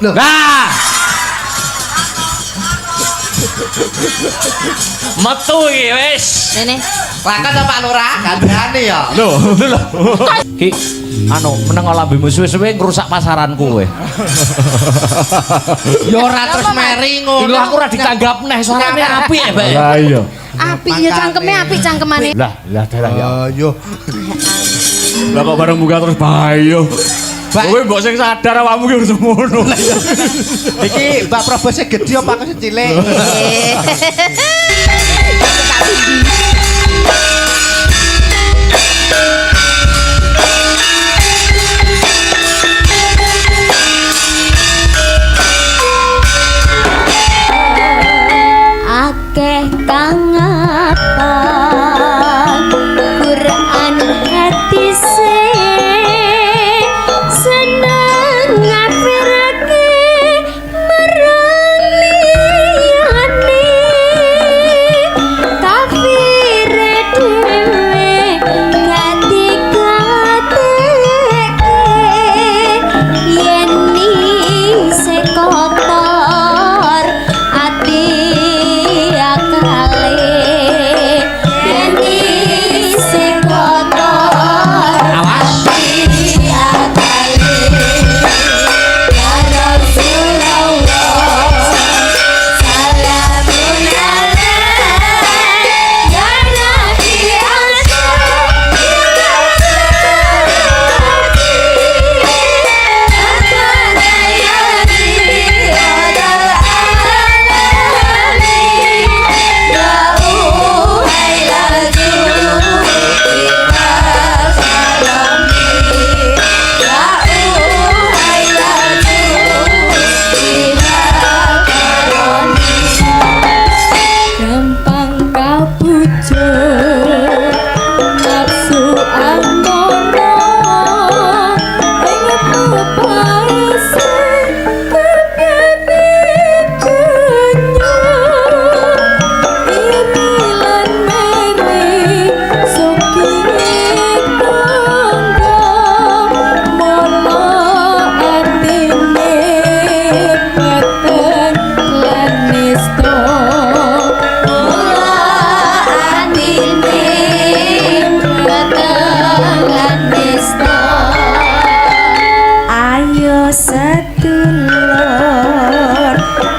Loh. Nah. Metu iki wis. Nene. Lakat apa Pak Lurah? Gandane ya. Lho. Ki anu meneng lambemu suwe-suwe ngrusak pasaranku kowe. Ya ora terus meri ngono. Lho aku ora ditanggap neh suarane apik ya, Mbak. Lah iya. Apik ya cangkeme apik cangkemane. Lah dalah ya. Ayo. Lah kok bareng buka terus bahaya. Kowe mbok sing sadar awakmu ki urus ngono. Iki Mbak Probose gedhe apa aku cilik? Akeh kang ngapal Quran hadise seneng ngafirake marang liyane kafire dhewe gak digateke yen se kotor ati akale yen se kotor ati akale ya Rasulullah salamun alaik ya Nabi gampang kapucuk nafsu amono pengen pepaisa kepene dunya irilan meri sokine tangga mono atine peteng lan nista ayo sedulur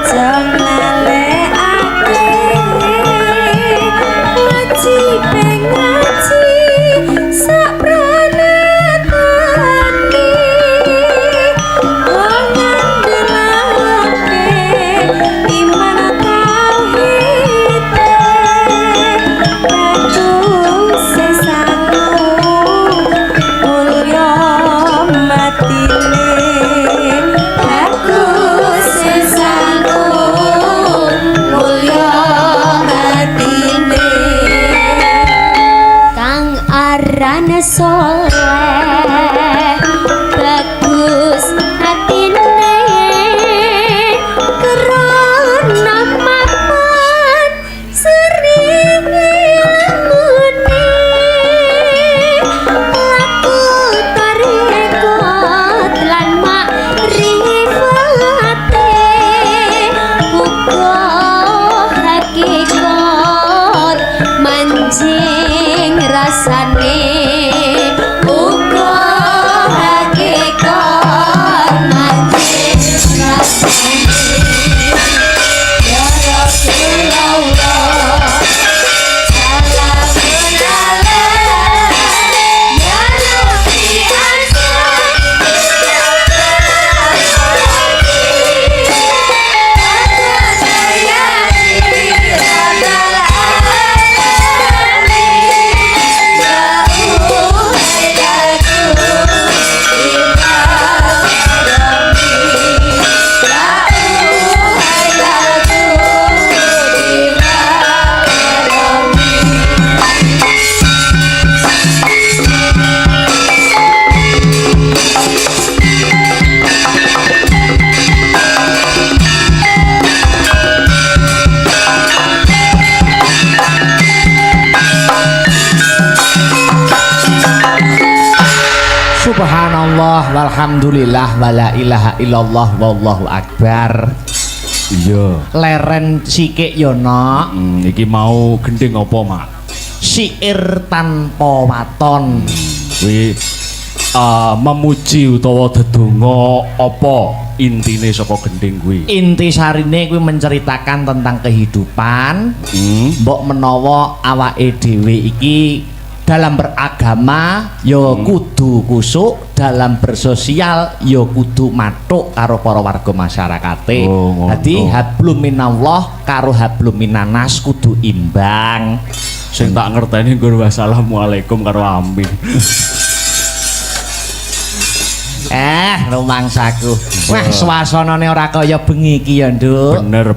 jangalekake ngaji pengaji sapranatane ngandhelake iman tauhid Bagus sesaku mulya matine Bagus sesaku mulya matine Kang arane soleh bagus atine kerana mamat sering ilmune laku tarekot lan makrifate uga hakikat manjing rasane Alhamdulillah wala ilaha illallah wallahu akbar. Iya. Leren sikik yo nok. Iki mau gending apa, Mak? Syair tanpa waton. Kuwi memuji utawa dedonga apa intine saka gending kuwi? Inti sarine kuwi menceritakan tentang kehidupan. Mbok menawa awake dhewe iki dalam beragama ya kudu kusuk, dalam bersosial ya kudu matuk karo para warga masyarakate. Dadi hablum minallah karo hablum minanas kudu imbang. Sing tak ngerteni nggur wassalamualaikum karo amin. Rumangsaku. Wah, suasanane ora kaya bengi iki ya, Nduk. Bener.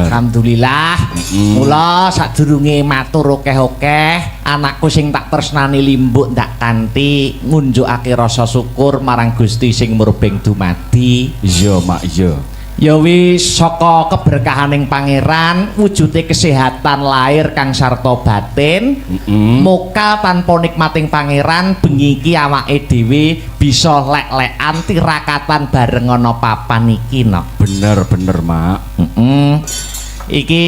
Alhamdulillah. Mula sadurunge matur akeh-akeh, anakku sing tak tresnani limbuk ndak kanthi ngunjukake rasa syukur marang Gusti sing murbeng dumadi. Iya, Mak, iya. Ya wis saka keberkahaning pangeran wujude kesehatan lahir kang sarta batin muka tanpa nikmating pangeran bengi iki awake dhewe bisa lek-lekan tirakatan bareng ana papan iki no. Bener Mak. Iki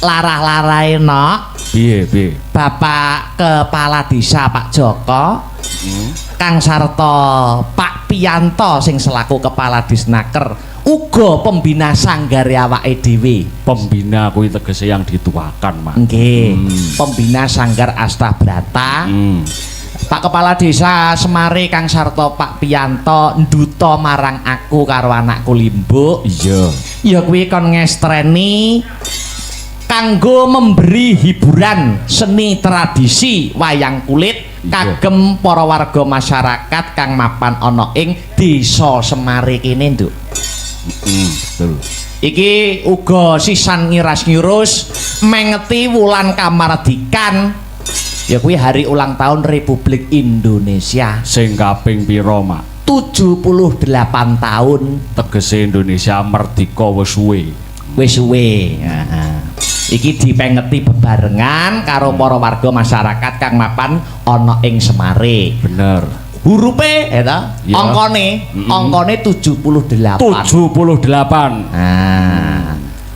larah-larahe no. Piye? Bapak Kepala Desa Pak Joko kang sarta Pak Piyanto sing selaku Kepala Disnaker uga pembina sanggare awake dhewe. Pembina kuwi tegese yang dituakan, Mak. Nggih. Pembina Sanggar Astabrata. Pak Kepala Desa Semare kang sarta Pak Piyanto nduta marang aku karo anakku Limbuk. Iya. Ya kuwi kon ngestreni kanggo memberi hiburan seni tradisi wayang kulit kagem para warga masyarakat kang mapan ana ing Desa Semare kene, Nduk. Betul. Iki uga sisan ngiras-ngirus mengeti wulan kamardikan. Ya kuwi hari ulang tahun Republik Indonesia. Sing kaping pira, Mak? 78 tahun Tegese Indonesia merdeka wis suwe. Wis suwe. Iki dipengeti bebarengan karo para warga masyarakat kang mapan ana ing Semare. Bener. Hurufe eta ya. angkane 78. 78.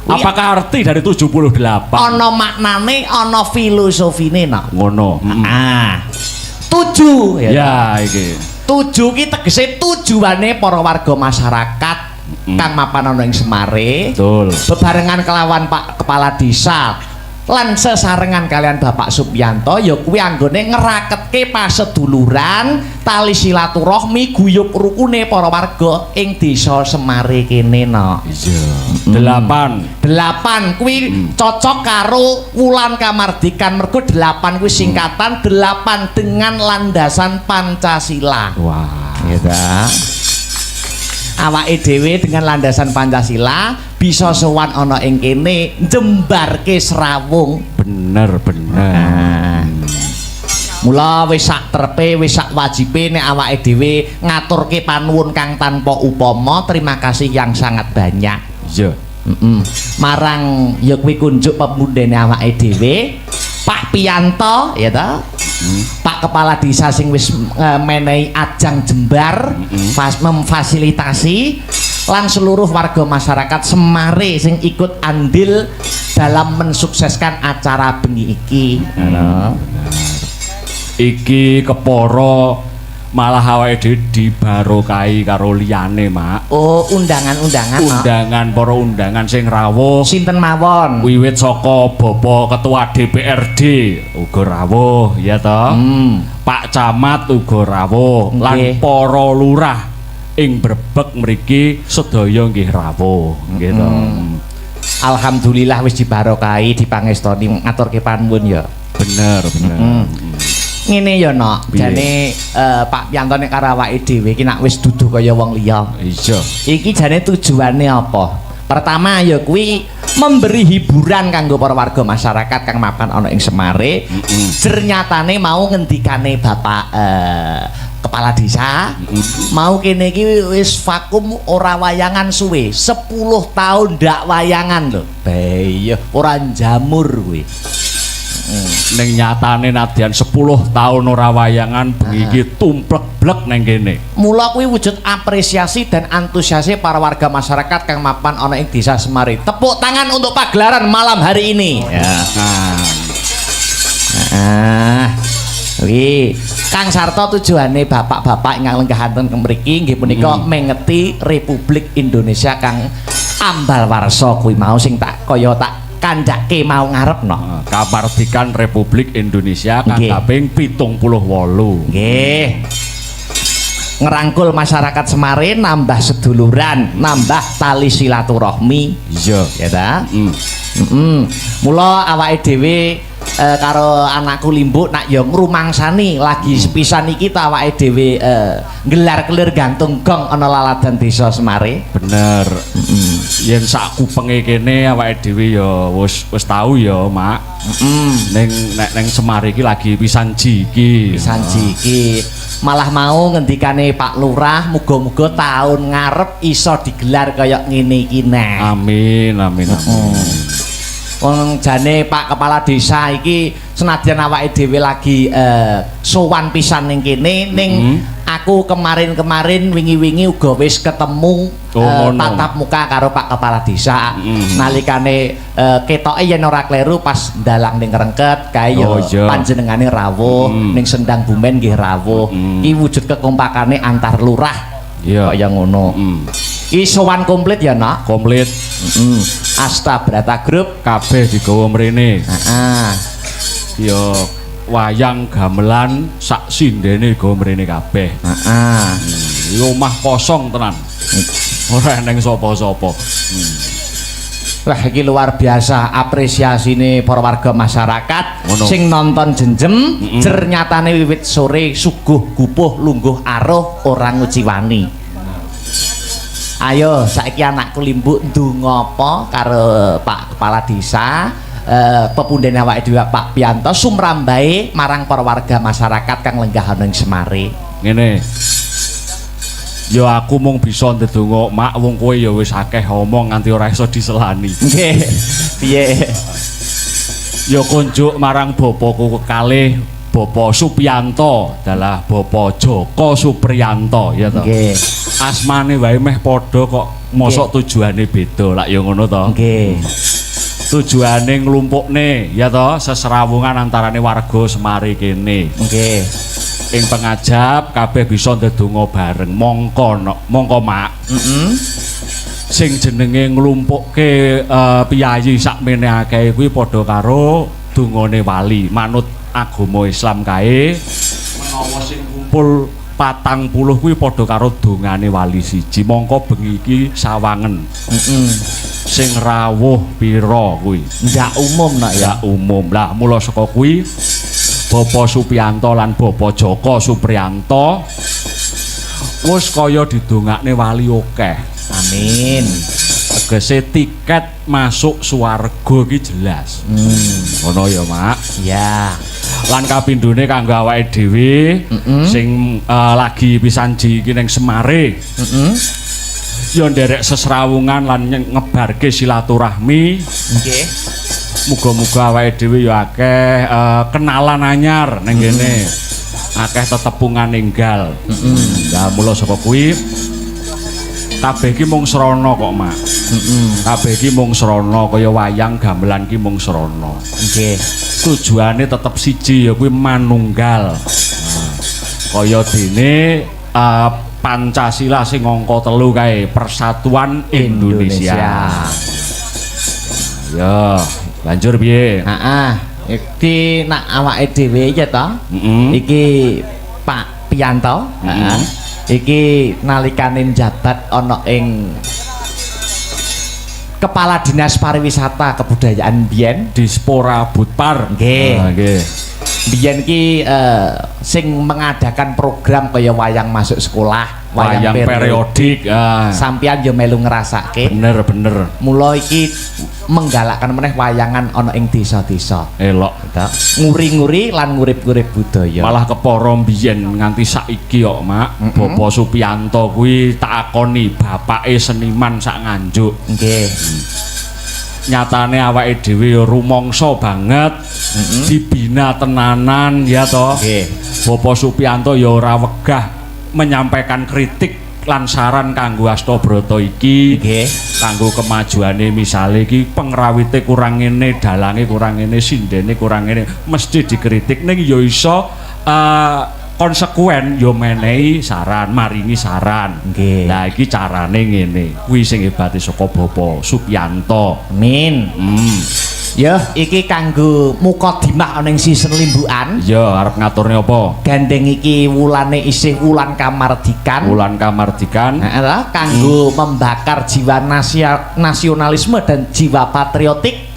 Apakah arti dari 78? Ana maknane, ana filosofine nak. Ngono. 7 ya iki. 7 ki tegese tujuane para warga masyarakat kang mapan ana ing Semare. Betul. Bebarengan kelawan Pak Kepala Desa lan sesarengan kalian Bapak Supiyanto ya kuwi anggone ngeraketke paseduluran tali silaturahmi guyub rukune para warga ing Desa Semare kene no. Iya. 8 kuwi cocok karo wulan kamardikan mergo 8 kuwi singkatan 8 dengan landasan Pancasila. Wah, gitu. Awake dhewe dengan landasan Pancasila bisa sowan ana ing kene njembarke Srawung. Bener. Mula wis sak trepe wis sak wajibe nek awake dhewe ngaturke panuwun kang tanpa upama. Terima kasih yang sangat banyak. Iya. Marang ya kuwi kunjuk pemundene awake dhewe Pak Piyanto ya ta. Pak Kepala Desa sing wis menehi ajang jembar memfasilitasi lan seluruh warga masyarakat Semare sing ikut andil dalam mensukseskan acara bengi iki. Iki keporo malah awake dhewe dibarokahi karo liyane, Mak. Oh, undangan-undangan. Undangan para undangan sing rawuh. Sinten mawon? Wiwit saka Bapak Ketua DPRD uga rawuh, ya toh. Pak Camat uga rawuh lan para lurah ing Brebeg mriki sedaya nggih rawuh, nggih to. Alhamdulillah wis dibarokahi dipangestoni ngaturke panuwun ya. Bener. Ngene ya nok, jane Pak Piyanto nek karo awake dhewe iki nek wis dudu kaya wong liya. Iya. Iki jane tujuane apa? Pertama ya kuwi memberi hiburan kanggo para warga masyarakat kang mapan ana ing Semare. Ternyatane mau ngendikane Bapak Kepala Desa mau kene iki wis vakum ora wayangan suwe 10 tahun ndak wayangan lho. Iya, ora jamur kuwi. Ning nyatane nadyan 10 tahun ora wayangan bengi iki tumplek-blek ning kene. Mula kuwi wujud apresiasi dan antusiasme para warga masyarakat kang mapan ana ing Desa Semari. Tepuk tangan untuk pagelaran malam hari ini. Ya. Wih, Kang Sarto tujuane bapak-bapak ingkang lenggahaken mriki nggih punika mengeti Republik Indonesia kang ambal warsa kuwi mau sing tak kaya tak kandhake mau ngarepno. Kamardikan Republik Indonesia kang kaping 78. Nggih. Ngerangkul masyarakat Semare, nambah seduluran, nambah tali silaturahmi. Iya, ya ta? Mula awake dhewe karo anakku Limbu nak ya ngrumangsani lagi sepisan iki ta awake dhewe gelar kelir gantung gong ana laladan Desa Semare. Bener. Yen sak kupenge kene awake dhewe ya wis tau ya, Mak. Ning Semare iki lagi pisan jiki. Pisan jiki. Malah mau ngendikane Pak Lurah muga-muga tahun ngarep iso digelar kaya ngene iki nek. Amin, amin. Wong jane Pak Kepala Desa iki senadyan awake dhewe lagi sowan pisan ning kene ning aku kemarin-kemarin wingi-wingi uga wis ketemu tatap muka karo Pak Kepala Desa. Nalikane ketoke yen ora kleru pas ndalang ning Rengket kae ya panjenengane rawuh ning Sendang Bumen nggih rawuh. Iki wujud kekompakane antar lurah. Kaya ngono. Iki sowan komplit ya, Nak? Komplit. Asta Brata Group kabeh digawa mrene. Heeh. Ya wayang gamelan sak sindene digawa mrene kabeh. Heeh. Iki omah kosong tenan. Ora eneng sapa-sapa. Wah, iki luar biasa apresiasine para warga masyarakat sing nonton jenjem jer nyatane wiwit sore suguh gupuh lungguh aruh ora nguciwani. Ayo saiki anakku Limbu ndonga apa karo Pak Kepala Desa pepundhen awake dhewe Pak Pianto sumrambahe marang para warga masyarakat kang lenggah ana ing Semare. Ngene. Ya aku mung bisa ndedonga, Mak, wong kowe ya wis akeh omong nganti ora iso diselani. Nggih. Piye? Ya kunjuk marang bapakku kekalih, Bapak Supianto, adalah Bapak Joko Supriyanto, ya toh. Nggih. Asmane wae meh padha kok, mosok tujuane beda, lak ya ngono toh. Nggih. Tujuane nglumpukne, ya toh, seserawungan antarane warga Semari kene. Nggih. Ing pengajap kabeh bisa ndedonga bareng mongko Mak. Sing jenenge nglumpukke piyayi sakmene akeh kuwi padha karo dungane wali manut agama Islam kae menawa sing kumpul 40 kuwi padha karo dongane wali siji mongko bengi iki sawangen. Sing rawuh pira kuwi ndak umum nak ya umum lah mula saka kuwi Bapak Supianto lan Bapak Joko Supriyanto wis kaya didongakne wali akeh. Amin. Tegese tiket masuk swarga iki jelas. Ngono ya, Mak. Ya. Lan kapindhone kanggo awake dhewe sing lagi pisanji iki ning Semare. Ya nderek sesrawungan lan ngebarke silaturahmi. Nggih. Muga-muga awake dhewe ya akeh kenalan anyar ning kene. Akeh tetepungan ninggal. Lah mula saka kuwi kabeh iki mung srana kok, Mak. Kabeh iki mung srana kaya wayang gamelan iki mung srana. Nggih. Tujuane tetep siji ya kuwi manunggal. Kaya dene Pancasila sing angka 3 kae Persatuan Indonesia. Ya, lanjur piye? Heeh. Iki nak awake dhewe ya to. Iki Pak Pianto. Heeh. Iki nalikane njabat ana ing Kepala Dinas Pariwisata Kebudayaan biyen Dispora Budpar. Nggih. Nggih. Biyen ki sing mengadakan program kaya wayang masuk sekolah, wayang periodik. Sampeyan yo melu ngrasake. Bener. Mula iki menggalakkan meneh wayangan ana ing desa-desa. Elok. Nguri-nguri lan ngurip-ngurip budaya. Malah kepara mbiyen nganti saiki kok, Mak. Bapak Supianto kuwi tak akoni bapake seniman sak Nganjuk. Nggih. nyatane awake dhewe ya rumangsa banget dibina tenanan ya toh. Nggih. Bapak Supianto ya ora wegah menyampaikan kritik lan saran kanggo Astabrata iki. Nggih. Kanggo kemajuane misale iki pengrawite kurang ngene, dalange kurang ngene, sindene kurang ngene, mesti dikritik ning ya iso konsekuen yo menehi saran, maringi saran. Nggih. Lah iki carane ngene. Kuwi sing hebate saka Bapak Supianto. Amin. Ya, iki kanggo mukadimah ning season limbukan. Ya, arep ngaturne apa? Gandeng iki wulane isih wulan kamardikan. Wulan kamardikan. Heeh, kanggo membakar jiwa nasionalisme dan jiwa patriotik.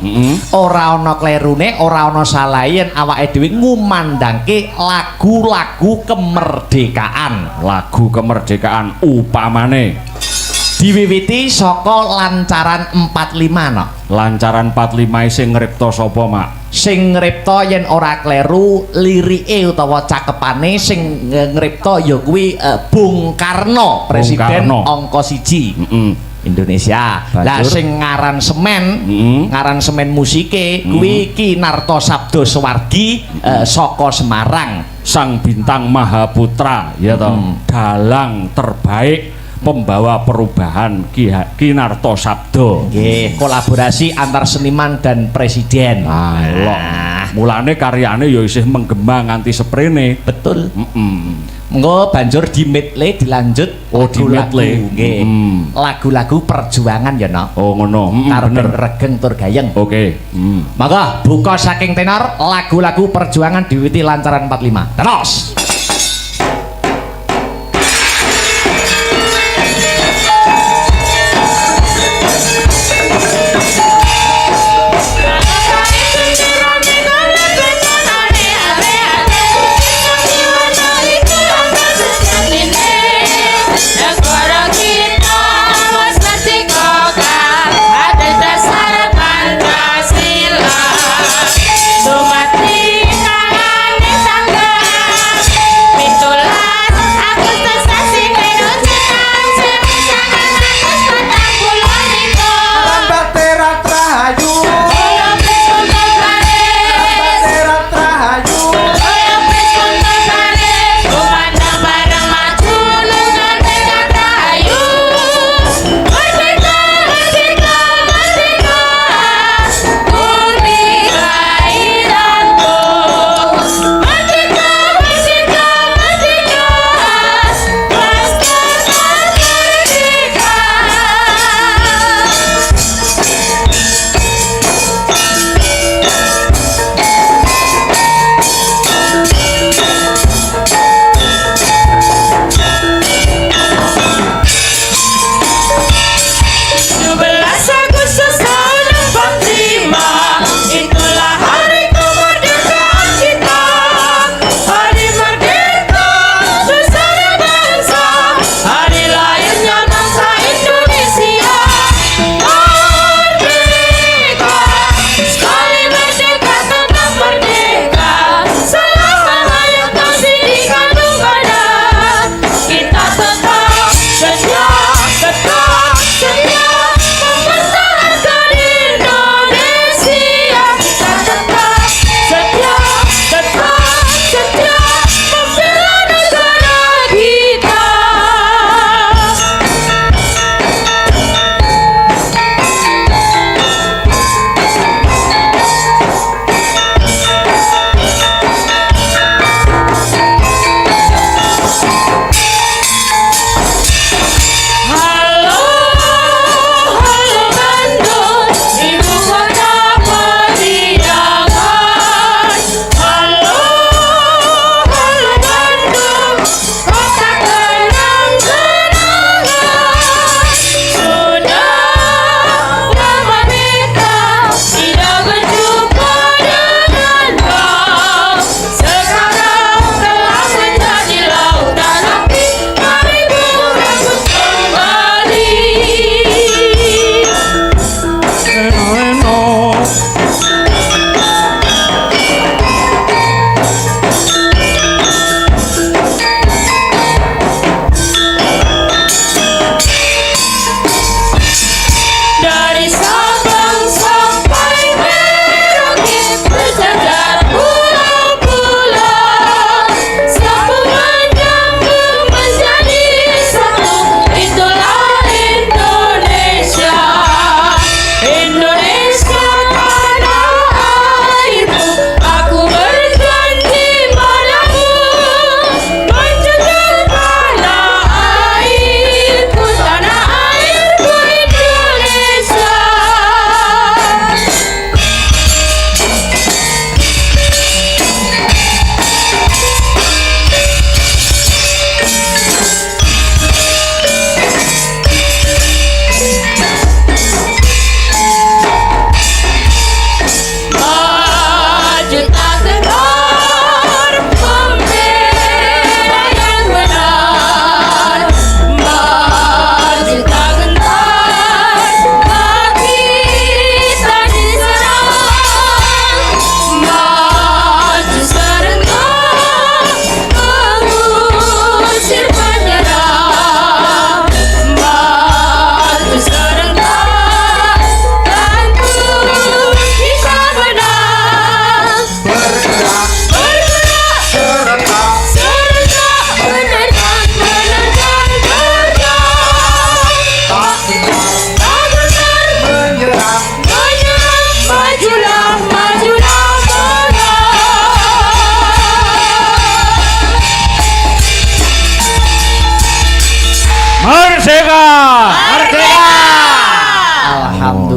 Ora ana klerune, ora ana salahe yen awake dhewe ngumandangke lagu-lagu kemerdekaan. Lagu kemerdekaan upamane Diwiwiti saka lancaran 45 no. Lancaran 45 sing ngripta sapa, Mak? Sing ngripta yen ora kleru lirike utawa cakepane sing ngripta ya kuwi Bung Karno, Presiden angka 1 Indonesia. Lah sing ngaransemen musike kuwi Ki Narto Sabdo Suwardi saka Semarang. Sang bintang Mahaputra ya toh. Dalang terbaik pembawa perubahan Ki Narto Sabdo. Nggih, kolaborasi antar seniman dan presiden. Mulane karyane ya isih menggema nganti seprene. Betul. Mengko banjur di-medley dilanjut di-medley. Nggih. Lagu-lagu perjuangan ya no. Oh ngono. Bener regeng tur gayeng. Oke. Maka buka saking tenor lagu-lagu perjuangan diwiwiti lancaran 45. Terus. Dumati kangane sangga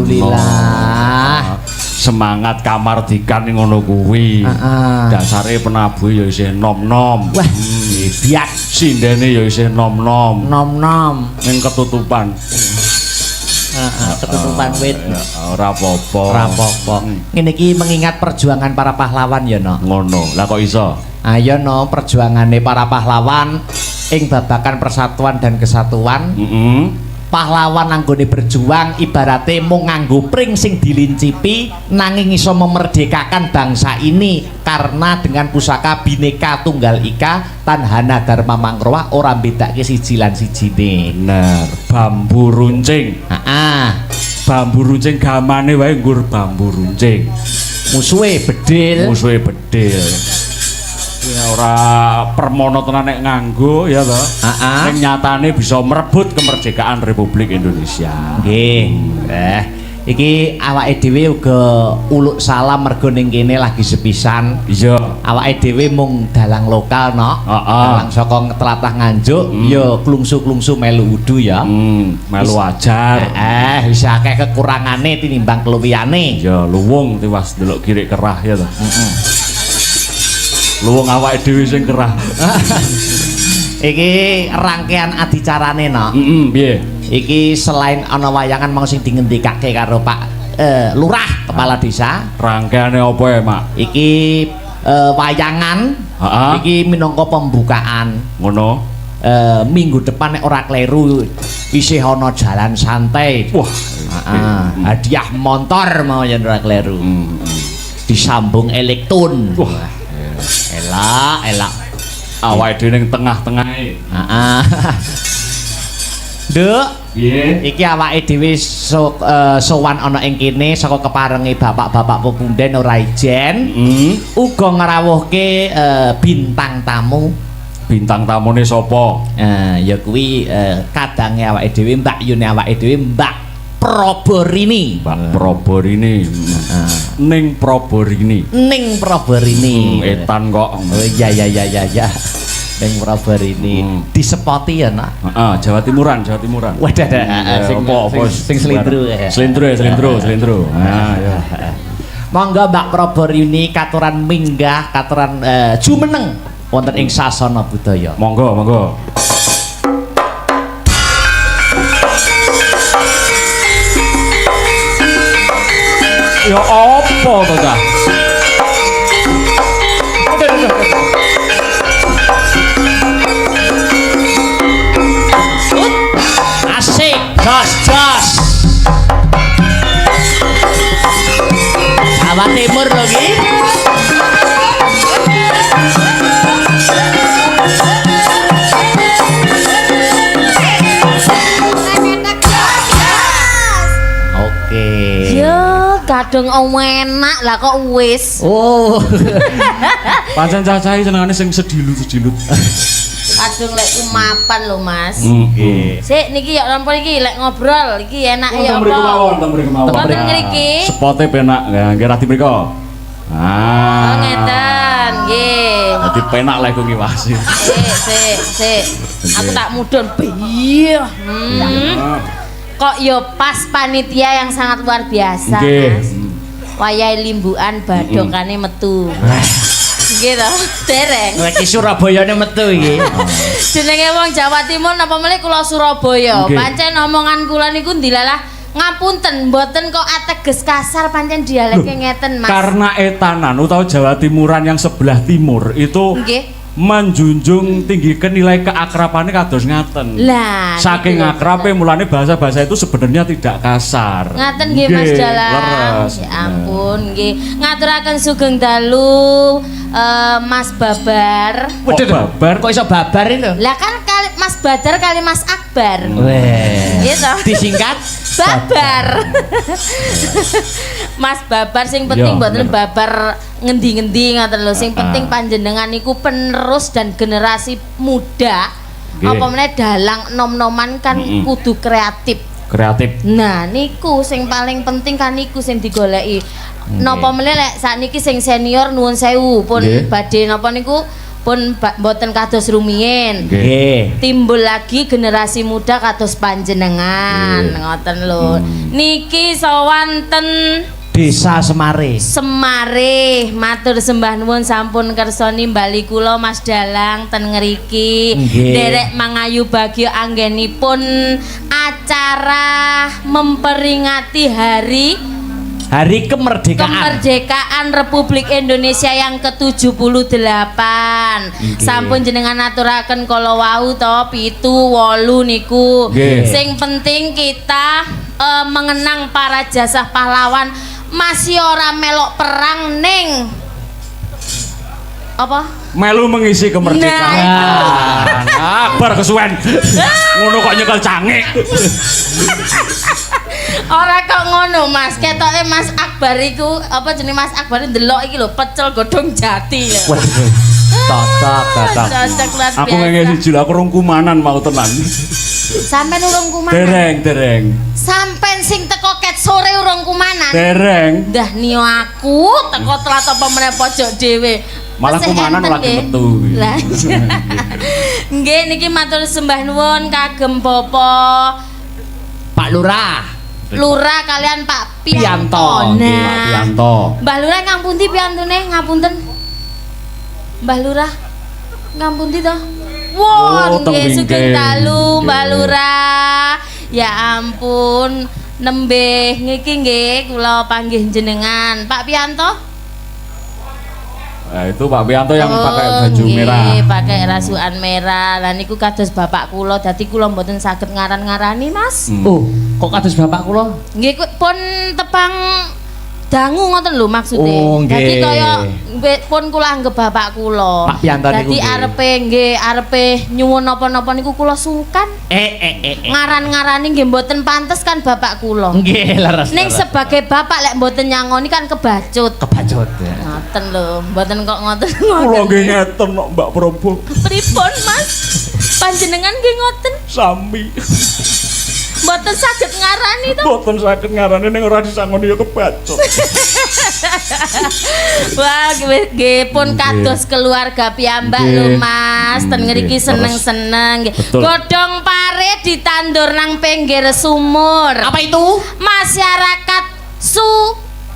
Alhamdulillah. Semangat kamardikan ngono kuwi. Dasare penabuh ya isih nom-nom. Wah, biak sindene ya isih nom-nom. nom-nom. Ning ketutupan. Ketutupan wit. Ora apa-apa. Ora apa-apa. Ngene iki mengingat perjuangan para pahlawan ya, No. Ngono. Lah kok iso? Ayo no, perjuangane para pahlawan ing babakan persatuan dan kesatuan. Pahlawan anggone berjuang ibarate mung nganggo pring sing dilincipi nanging iso memerdekakan bangsa ini karena dengan pusaka Bhinneka Tunggal Ika Tanhana Dharma Mangkrowa ora bedake siji lan sijine. Bener, bambu runcing. Bambu runcing gamane wae nggur bambu runcing. Musuhe bedil. Musuhe bedil. Ya ora permono tenan nek nganggo ya to. Ning nyatane bisa merebut kemerdekaan Republik Indonesia. Nggih. Iki awake dhewe uga uluk salam mergo ning kene lagi sepisan. Iya. Awake dhewe mung dalang lokal no. Dalang saka tlatah Nganjuk ya klungsu-klungsu melu udu ya. Melu ajar. Wis akeh kekurangane tinimbang keluwihane. Ya luwung tiwas delok kirik kerah ya to. Luwung awake dhewe sing kerah. Iki rangkaian adicarane no. Piye? Iki selain ana wayangan mau sing dingendikake karo Pak Lurah Kepala Desa. Rangkaiane apa ya, Mak? Iki wayangan. Iki minangka pembukaan. Ngono. Minggu depan nek ora kleru isih ana jalan santai. Wah, hadiah motor mau yen ora kleru. Disambung elektron. Wah. Elak. Awake dhewe ning tengah-tengahe. Nduk, piye? iki awake dhewe sowan ana ing kene saka keparenge bapak-bapak pepunden ora ijen. Uga ngrawuhke bintang tamu. Bintang tamune sapa? Ya kuwi kadange awake dhewe, Mbak Yune awake dhewe, Mbak Proborini. Mbak Proborini. Ning Proborini. Ning Proborini. Etan kok. Oh iya. Ning Proborini. Disepoti ya, Nak. Heeh, Jawa Timuran. Wadah sing slendro. Slendro. Nah, ya. Monggo Mbak Proborini katuran minggah, katuran jumeneng wonten ing sasana budaya. Monggo. Ya apa to ta? Asik, jos. Jawa Timur lho iki. Oke. Kadung enak lah kok wis. Oh. Pancen cacahe senengane sing sedilut. Kadung lek mapan lho Mas. Nggih. Sik niki ya lampun iki lek ngobrol iki enak ya apa? Teng mriku mawon. Wonten ngriki. Spote penak nggih radi mriku. Oh ngeten, nggih. Dadi penak lek ku ngiwasi. Sik. Aku tak mudhun. Iya. Kok yo pas panitia yang sangat luar biasa. Mas. Wayahe limbukan badokane metu. Nggih to, dereng. Iki Surabayane metu iki. Jenenge wong Jawa Timur napa meneh kula Surabaya. Pancen omongan kula niku ndilalah ngapunten mboten kok ateges kasar pancen dialeke ngeten Mas. Karena etanan utawa Jawa Timuran yang sebelah timur itu menjunjung tinggikan nilai keakrabannya kados ngaten. Lah, saking akrabe mulane bahasa-bahasa itu sebenarnya tidak kasar. Ngaten nggih Mas Dalang. Leres. Ya ampun nggih. Ngaturaken sugeng dalu Mas Babar. Babar? Kok iso babar itu? Lah kan kali Mas Badar kali Mas Akbar. Weh. Gitu. Disingkat Babar. Mas Babar sing penting mboten babar ngendi-ngendi ngoten lho. Sing penting panjenengan niku penerus dan generasi muda. Apa meneh dalang nom-noman kan kudu kreatif. Nah, niku sing paling penting kan niku sing digoleki. Napa meneh lek sakniki sing senior nuwun sewu pun badhe napa niku pun mboten kados rumiyin. Nggih. Timbul lagi generasi muda kados panjenengan ngoten lho. Niki sawanten Desa Semare. Semare, matur sembah nuwun sampun kersani bali kula Mas Dalang ten ngriki. Nggih. Derek mangayu bagya anggenipun acara memperingati Hari Kemerdekaan Republik Indonesia yang ke-78. Sampun jenengan aturaken kala wau to 7 8 niku. Sing penting kita mengenang para jasa pahlawan, masih ora melok perang ning apa? Melu mengisi kemerdekaan. Nah, Bar kesuwen. Ngono kok nyekel cangik. Ora kok ngono Mas, ketoke Mas Akbar iku apa jenenge Mas Akbar ndelok iki lho pecel godhong jati lho. Cocok. Cocok luar biasa. Aku ngene siji lho, aku rung kumanan mau tenan. Sampeyan urung kumanan. Dereng. Sampeyan sing teko ket sore urung kumanan. Dereng. Dah niyo aku teko telat apa meneh pojok dhewe. Malah kumanan lagi metu. Lah. Nggih niki matur sembah nuwun kagem Bapak Pak Lurah. Lurah kalian Pak Pianto. Pianto, nggih, Nah, Pak Pianto. Mbah Lurah ngapunti piantune ngapunten. Mbah Lurah ngapunti to. Wah, Oh, teng nggih sugeng Bingkai. dalu Mbah Nggih. Lurah. Ya ampun, nembih niki nggih kula panggih jenengan Pak Pianto. Nah, itu Pak Pianto yang pakai baju nggih, merah. pakai rasukan merah. Lah niku kados bapak kula, dadi kula mboten saged ngaran-ngarani, Mas. Oh, kok kados bapak kula? Nggih pun tepang dangu ngoten lho maksude. Oh, nggih. Dadi kaya pun kula anggap bapak kula. Pak Pianto niku Dadi nggih. arepe nyuwun napa-napa niku kula sungkan. Ngaran-ngarani nggih mboten pantes kan bapak kula. Nggih, leres. Ning sebagai bapak lek mboten nyangoni kan kebacut. kebacut ya. Ngoten lho, mboten kok ngoten. Kula nggih ngeten kok Mbak Prabu. Pripun Mas? Panjenengan nggih ngoten? Sami. Mboten saged ngarani to. Boten saged ngarane ning ora disangoni ya kebacut. Wah, nggih pun kados keluarga piyambak lho Mas. Ten ngriki Nggih, seneng-seneng nggih. Betul. Godhong pare ditandur nang pinggir sumur. Apa itu? Masyarakat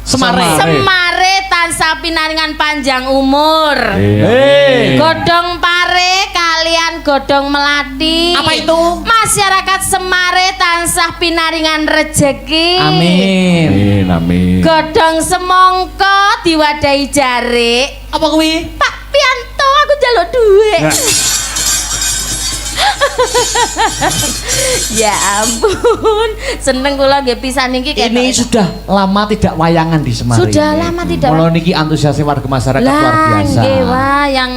Semare. Semare tansah pinaringan panjang umur. Hei. Godhong pare kalian godhong melati. Apa itu? Masyarakat Semare tansah pinaringan rejeki. Amin. Amin. Godhong semangka diwadahi jarik. Apa kuwi? Pak Pianto, aku njaluk dhuwit. Ya. Ya ampun, seneng kula nggih pisan niki ketok. Ini sudah lama tidak wayangan di Semari. Sudah lama tidak. Mula niki antusiasme warga masyarakat luar biasa. Nggih wah yang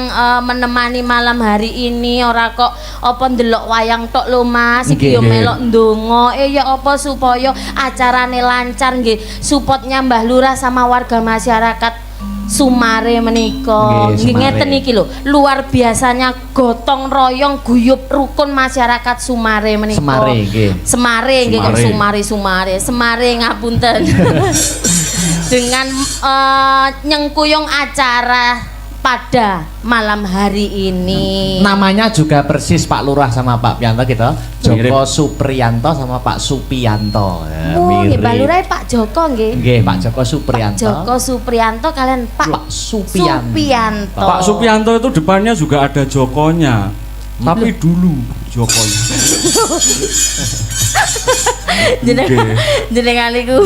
menemani malam hari ini ora kok apa ndelok wayang tok lho Mas. Iki yo Nggih. melok ndonga ya apa supaya acarane lancar nggih. Supportnya Mbah Lurah sama warga masyarakat Sumare menika. Nggih, Nggih Sumare. ngeten iki lho, luar biasanya gotong royong guyub rukun masyarakat Sumare menika. Semare nggih. Semare nggih kok Sumare. Semare ngapunten. Dengan nyengkuyung acara pada malam hari ini. Namanya juga persis Pak Lurah sama Pak Pianto gitu. Mirip. Joko Supriyanto sama Pak Supiyanto. Ya, Oh, nggih mirip. Mbah Lurah Pak Joko nggih. Nggih, Pak Joko Supriyanto. Joko Supriyanto kalian Pak Pak Supiyanto. Supiyanto. Pak Supianto itu depannya juga ada Jokonya. Tapi dulu Jokonya. Jenengan iku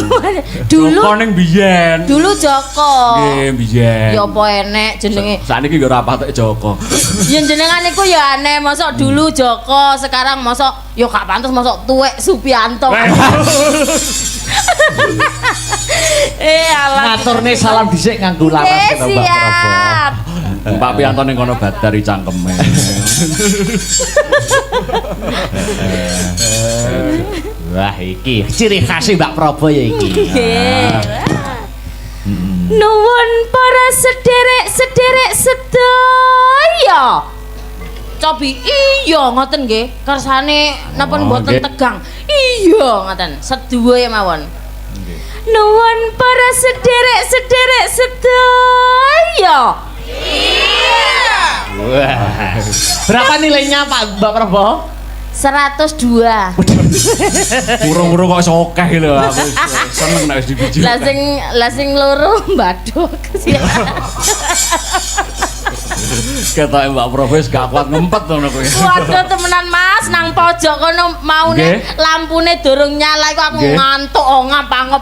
dulu Joko ning biyen. dulu Joko. Nggih, biyen. Ya apa enek jenenge. Sakniki yo ora patek Joko. Yen jenengan iku ya aneh, mosok dulu Joko, sekarang mosok ya gak pantes mosok tuwek Supiyanto. Alah. Ngaturne salam dhisik nganggo laras Nggih, gitu, Mbak Prabu. siap. Pak Pianto ning kono badari cangkeme. Wah, iki ciri khas Mbak Prabu ya iki. Nuwun para sederek-sederek sedaya. Cobi iya ngoten nggih. Kersane napa Oh, mboten nggih. tegang. Iya ngoten. Sedaya mawon. Nuwun para sederek-sederek sedaya. Wah. Berapa nilainya Pak Mbak Prabowo? 102. Urung-urung kok sokeh lho aku. Seneng nek wis dibiji. Lah sing loro mbaduk. Ketoke Mbak Profes gak kuat ngempet ngono kuwi. Waduh temenan Mas, nang pojok kono maune lampune durung nyala iku aku ngantuk ngap-ngap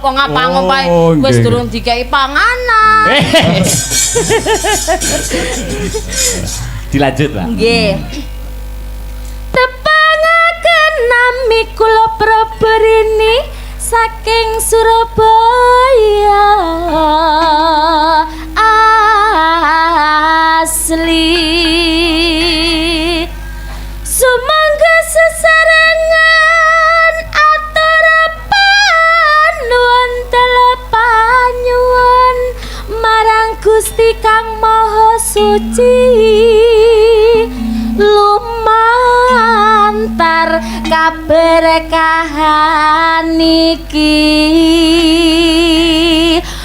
ae. Wis durung dikeki panganan. Dilanjut, Pak. Nggih. Tepangaken nami kula Praberini saking Surabaya asli. Sumangga sesarengan aturapan wonten panyuwun marang Gusti Kang Maha Suci lumantar kaberkahan iki.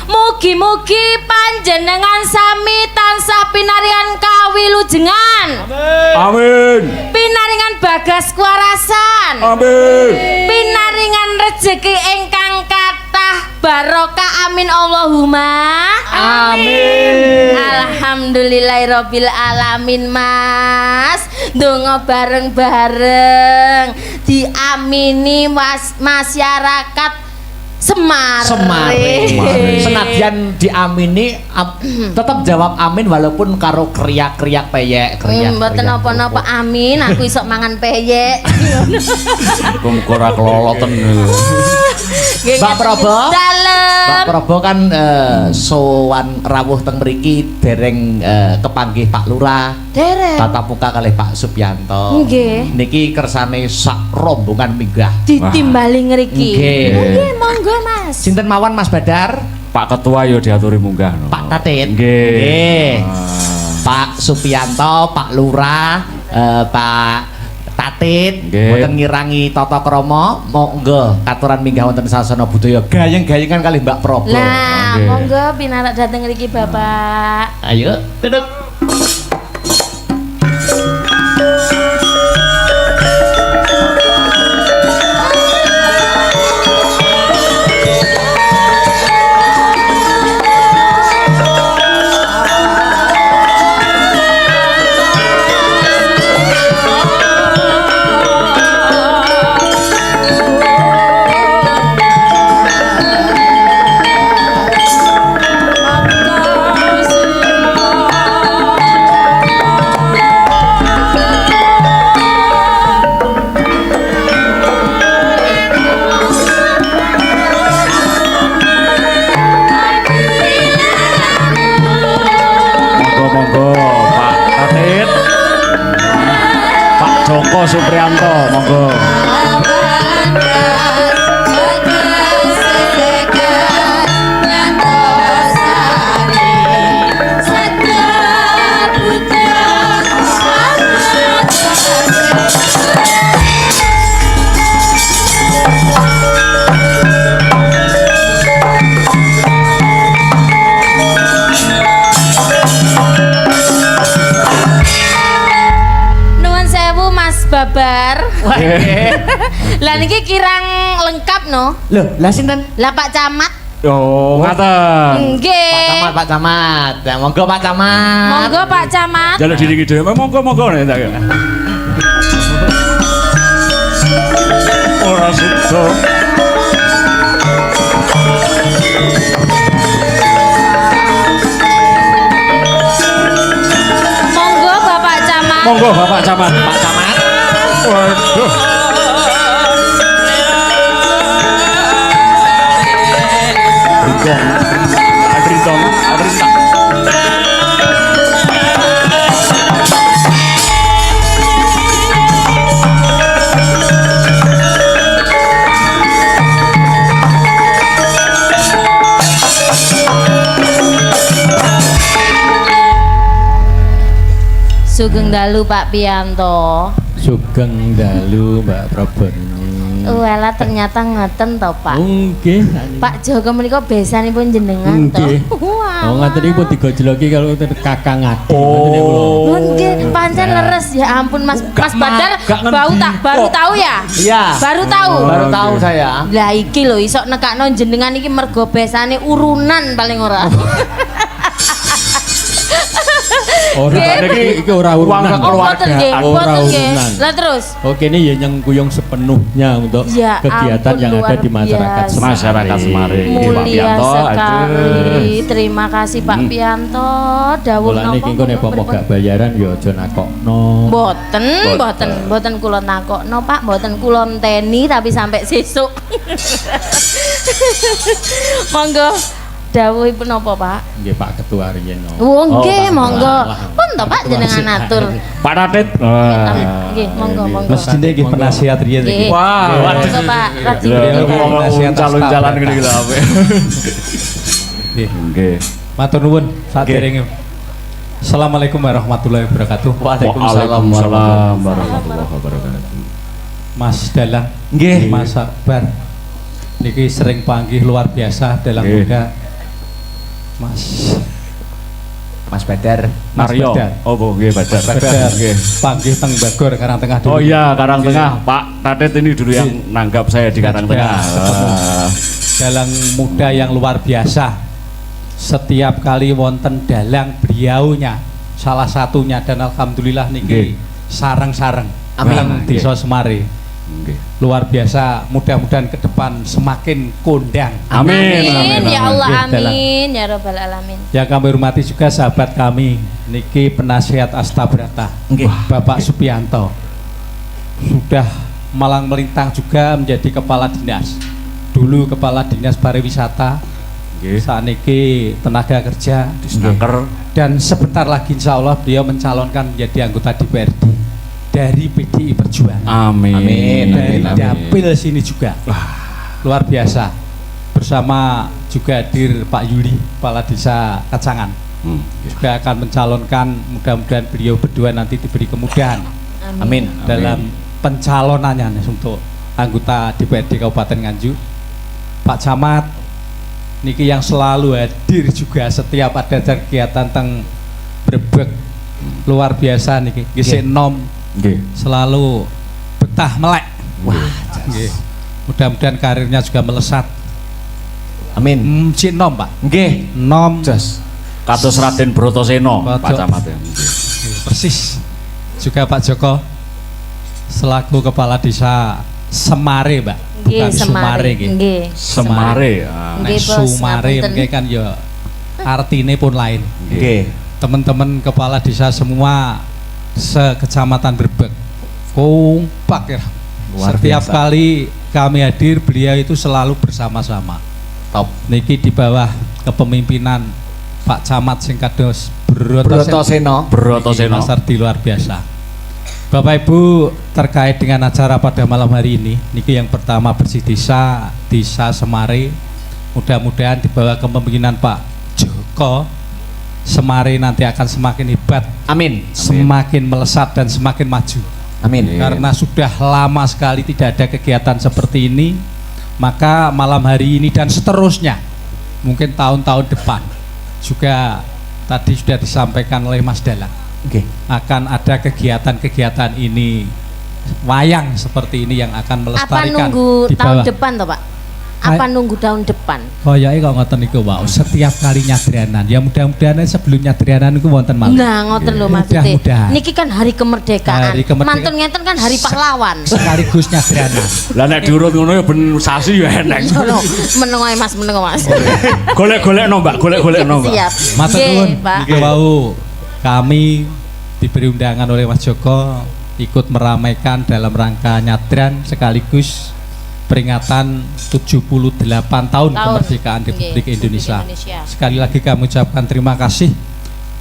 Mugi-mugi panjenengan sami tansah pinarian kawilujengan. Amin. Pinaringan bagas kuarasan. Amin. Pinaringan rejeki ingkang kathah barokah amin Allahumma Amin. Alhamdulillahirabbil alamin Mas. Donga bareng-bareng diamini masyarakat Semar. Senadyan diamini tetap jawab amin walaupun karo kriak-kriak peyek mboten napa-napa amin aku iso mangan peyek. Muga ora keloloten. Mbak Prabowo. Dalem. Mbak Prabowo kan sowan rawuh teng mriki dereng kepanggih Pak Lurah. Dereng. Tatap muka kalih Pak Subianto. Nggih. Niki kersane sak rombongan minggah. Ditimbali ngriki. Nggih. Monggo Mas. Sinten mawon Mas Badar? Pak Ketua yo diaturi munggah. Pak Tatit. Nggih. Pak Supianto, Pak Lurah, Pak Tatit, mboten ngirangi tata krama, monggo katuran minggah wonten sasana budaya gayeng-gayengan kalih Mbak Prabowo. Nah, monggo pinarak dateng ngriki Bapak. Ayo, duduk. Joko Supriyanto, monggo. Babar. Lah niki kirang lengkap no. Loh, lah sinten? Lah Pak Camat. Oh, ngaten. Nggih. Pak Camat. Ya monggo Pak Camat. Monggo Pak Camat. Jaluk diri dhewe. Monggo nek. Ora sukso. Monggo Bapak Camat. Monggo Bapak Camat. Pak Camat. Waduh. Adritong. Sugeng dalu Pak Pianto. Sugeng dalu Mbak Praberini. Walah ternyata ngeten to, Pak. Nggih. Pak Joko menika besanipun jenengan to. Nggih. Wah. Oh ngaten iki pun digojloki kalau Kakang Adi. Oh, nggih, pancen leres ya ampun Mas. Mas Badar baru tahu ya? Iya. Baru tahu. Baru tahu saya. Lah iki lho iso nekakno jenengan iki mergo besane urunan paling ora. Ora iki ora urunan. Mboten nggih, Ora mboten nggih. urunan. Lah terus Oke ini ya nyengkuyung sepenuhnya untuk Ya kegiatan ampun, yang ada luar di masyarakat biasa. Masyarakat Semari. Nggih, Pak mulia Pianto. sekali. Terima kasih Pak Pianto. Dawuh Mulane napa? iki engko nek pomo gak bayaran ya aja nakokno. Mboten kula takokno Pak, mboten kula enteni tapi sampai sesuk. Monggo dawuhipun napa Pak? Nggih Pak Ketua riyen. Oh nggih, Pak. monggo. Pun to Pak jenengan atur. Pak Ratit. Nggih, monggo. Mestine iki penasihat riyen iki. Nggih. Wah, Monggo Pak, rajin. Nasihat calon-calon gini-gini apa. Nggih. Nggih. Matur nuwun saderenge. Assalamualaikum warahmatullahi wabarakatuh. Waalaikumsalam warahmatullahi wabarakatuh. Mas Dalang, Nggih. Mas Akbar. Niki sering panggih luar biasa Dalang Nggih. muda. Mas Badar. Mario. Badar. Oh, nggih Badar. Badar. Nggih. Panggih teng Bagor Karang Tengah dulu. Oh iya, Karang Tengah. Pak Ratit ini dulu yang nanggap saya di Karang Ya, Tengah. Dalang muda yang luar biasa. Setiap kali wonten dalang beliaunya salah satunya dan alhamdulillah niki Nggih. sareng-sareng Amin. teng Desa Semari. Nggih. Luar biasa, mudah-mudahan ke depan semakin kondang. Amin. Ya Allah, Nggih, Dalang. amin ya rabbal alamin. Yang kami hormati juga sahabat kami niki penasihat Astabrata Nggih. Bapak Supianto sudah malang melintang juga menjadi kepala dinas. Dulu kepala dinas pariwisata, Nggih. saat niki tenaga kerja, Disnaker. dan sebentar lagi insya Allah beliau mencalonkan menjadi anggota DPRD dari PDI Perjuangan. Amin. Amin. Dari dapil sini juga. Luar biasa. Bersama juga hadir Pak Yuli, Kepala Desa Kacangan. Juga akan mencalonkan, mudah-mudahan beliau berdua nanti diberi kemudahan Amin. dalam pencalonannya untuk anggota DPRD Kabupaten Nganjuk. Pak Camat niki yang selalu hadir juga setiap ada kegiatan teng Brebek. Luar biasa niki. Nggih nom Nggih. selalu betah melek. Wah, nggih. Mudah-mudahan karirnya juga melesat. Amin. Cik nom, Pak. Nggih. Nom Jos. Kados Raden Brotoseno, Pak Pojok. Camat ya. persis. Juga Pak Joko selaku kepala desa Semare, Mbak. Nggih, Bukan Sumare Semari. nggih. Nggih. Semare. Nek Nggih, Bos, Sumare ngapunten. mungkin kan ya artine pun lain. Nggih. Teman-teman kepala desa semua sekecamatan Brebek kompak ya. Luar Setiap biasa. kali kami hadir beliau itu selalu bersama-sama. Top. Niki di bawah kepemimpinan Pak Camat sing kados Brotoseno. Brotoseno. Mas Ardi luar biasa. Bapak Ibu, terkait dengan acara pada malam hari ini, niki yang pertama bersih desa, Desa Semari. Mudah-mudahan di bawah kepemimpinan Pak Joko, Semari nanti akan semakin hebat, Amin. semakin melesat dan semakin maju. Amin. Karena sudah lama sekali tidak ada kegiatan seperti ini, maka malam hari ini dan seterusnya, mungkin tahun-tahun depan juga tadi sudah disampaikan oleh Mas Dalang, Nggih. akan ada kegiatan-kegiatan ini wayang seperti ini yang akan Apa melestarikan nunggu di tahun bawah. depan toh Pak? Apa nunggu tahun depan? Koyoke kok ngoten niku wow, setiap kali nyadranan. Ya mudah-mudahan sebelum nyadranan niku wonten malih. Nah, ngoten lho Mas. Mudah-mudahan. Niki kan hari kemerdekaan. Hari kemerdekaan. Mantun ngeten kan hari pahlawan. Sekaligus nyadranan. Lah nek diurut ngono ya ben sasi ya enek. Loh, meneng ae Mas, meneng Mas. Golek-golekno, Mbak, golek-golekno, Mbak. Siap. Matur Nggih, nuwun. Pak. Niki wau kami diberi undangan oleh Mas Joko ikut meramaikan dalam rangka nyadran sekaligus peringatan 78 tahun kemerdekaan Republik Indonesia. Sekali lagi kami ucapkan terima kasih.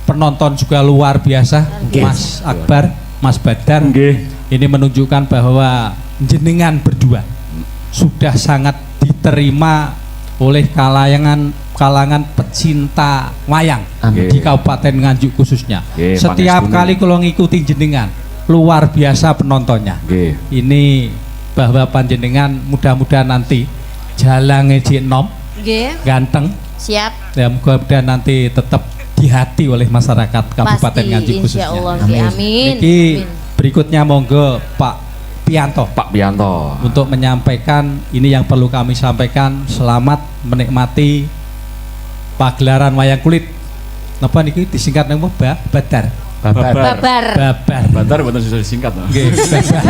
Penonton juga luar biasa, Mas Akbar, Mas Badar. Nggih. Ini menunjukkan bahwa jenengan berdua sudah sangat diterima oleh kalangan pecinta wayang Amin. di Kabupaten Nganjuk khususnya. Nggih, Setiap pangestune. kali kalau ngikuti jenengan luar biasa penontonnya. Nggih. Ini bahwa panjenengan mudah-mudahan nanti jalannya jek nom Nggih. ganteng Siap. ya mudah-mudahan nanti tetap di hati oleh masyarakat Kabupaten Nganjuk khususnya. Insyaallah nggih. Amin. Niki berikutnya monggo Pak Pianto Pak Pianto. untuk menyampaikan ini yang perlu kami sampaikan. Selamat menikmati pagelaran wayang kulit. Napa niki disingkat nama Badar. Babar. Babar. Babar. Bantar betul sudah disingkat. Nggih, babar.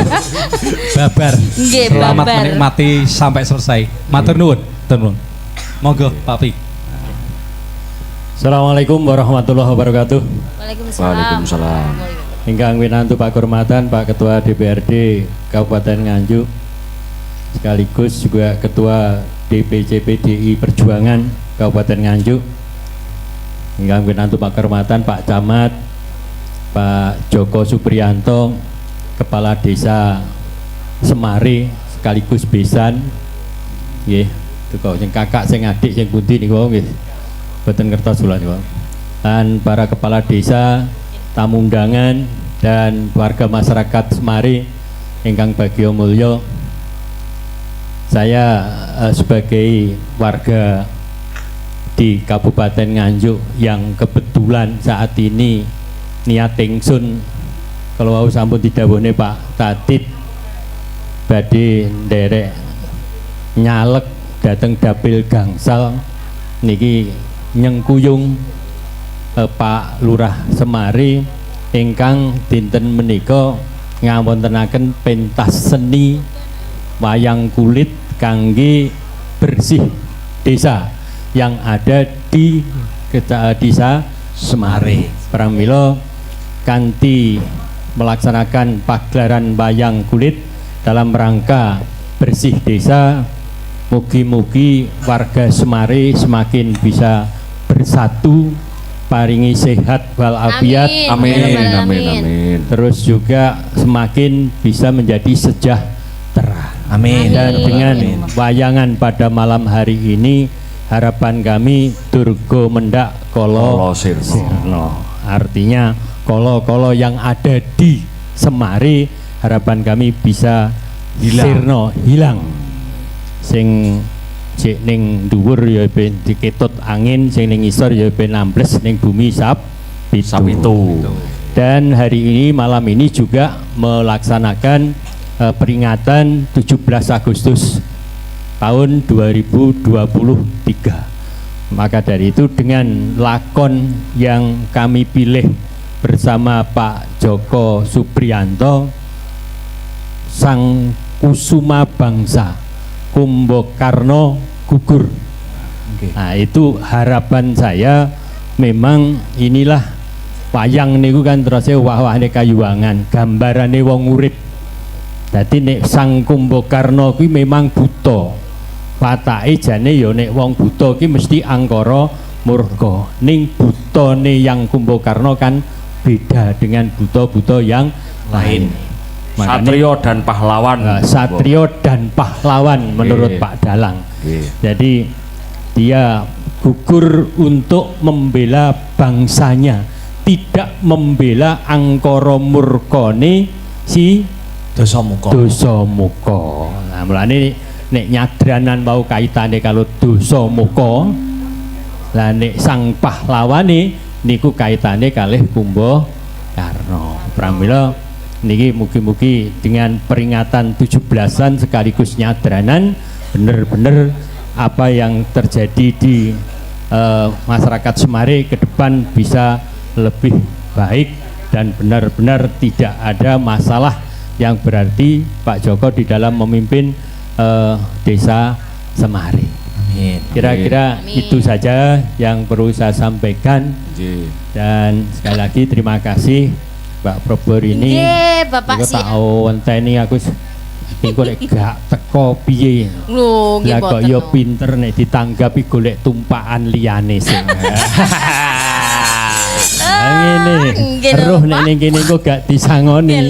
Babar. Nggih, Selamat babar. menikmati sampai selesai. Matur nuwun, matur nuwun. Monggo Pak Pi. Assalamualaikum warahmatullahi wabarakatuh. Waalaikumsalam. Waalaikumsalam. Ingkang winantu Pak Kehormatan Pak Ketua DPRD Kabupaten Nganjuk, sekaligus juga Ketua DPC PDI Perjuangan Kabupaten Nganjuk. Ingkang winantu Pak Kehormatan Pak Camat Pak Joko Supriyanto, Kepala Desa Semari sekaligus Besan. Nggih, teko sing kakak sing adik sing pundi niku nggih. Boten kertos kula niku. Dan para kepala desa, tamu undangan dan warga masyarakat Semari ingkang bagya mulya. Saya sebagai warga di Kabupaten Nganjuk yang kebetulan saat ini niat ingsun kalau wau sampun didhawuhne Pak Tatit badhe nderek nyalek dateng dapil gangsal niki nyengkuyung Pak Lurah Semari ingkang dinten menika ngawontenaken pentas seni wayang kulit kangge bersih desa yang ada di desa Semari. Pramila kanthi melaksanakan pagelaran wayang kulit dalam rangka bersih desa, mugi-mugi warga Semari semakin bisa bersatu, paringi sehat walafiat, Amin. Amin. terus juga semakin bisa menjadi sejahtera. Amin. Dan dengan wayangan pada malam hari ini, harapan kami Durga Mendak Kolo Sirno. Artinya kolo-kolo yang ada di Semari, harapan kami bisa hilang. Sing cek ning dhuwur ya ben diketut angin, sing ning ngisor ya ben ambles ning bumi sapitu. Dan hari ini malam ini juga melaksanakan peringatan 17 Agustus tahun 2023. Maka dari itu dengan lakon yang kami pilih bersama Pak Joko Supriyanto, Sang Kusuma Bangsa Kumbakarna gugur. Nah, itu harapan saya. Memang inilah wayang niku kan terus wah-wahane kayuwangan, gambarane wong urip. Dadi nek Sang Kumbakarna kuwi memang buta. Patake jane ya nek wong buta ki mesti angkara murka. Ning butane yang Kumbakarna kan beda dengan buta-buta yang lain. Satrio dan pahlawan. Satrio dan pahlawan menurut Pak Dalang. Jadi dia gugur untuk membela bangsanya, tidak membela angkara murkane si Dasamuka. Nah, mulane nek nyadranan mau kaitane kalau Dasamuka, lah nek sang pahlawane niku kaitane kalih Kumbakarna. Pramila niki mugi-mugi dengan peringatan 17-an sekaligus nyadranan bener-bener apa yang terjadi di masyarakat Semari ke depan bisa lebih baik dan benar-benar tidak ada masalah yang berarti Pak Joko di dalam memimpin desa Semari. Amin. Kira-kira itu saja yang perlu saya sampaikan. Dan sekali lagi terima kasih Mbak Probor ini. Nggih, Bapak Iku tak wenteni aku iku lek gak teko piye. Lho, nggih Lah kok boten. ya pinter nek ditanggapi golek tumpakan liyane sing. Ngene. nggih lho, Roh Pak. nek ning kene kok gak disangoni.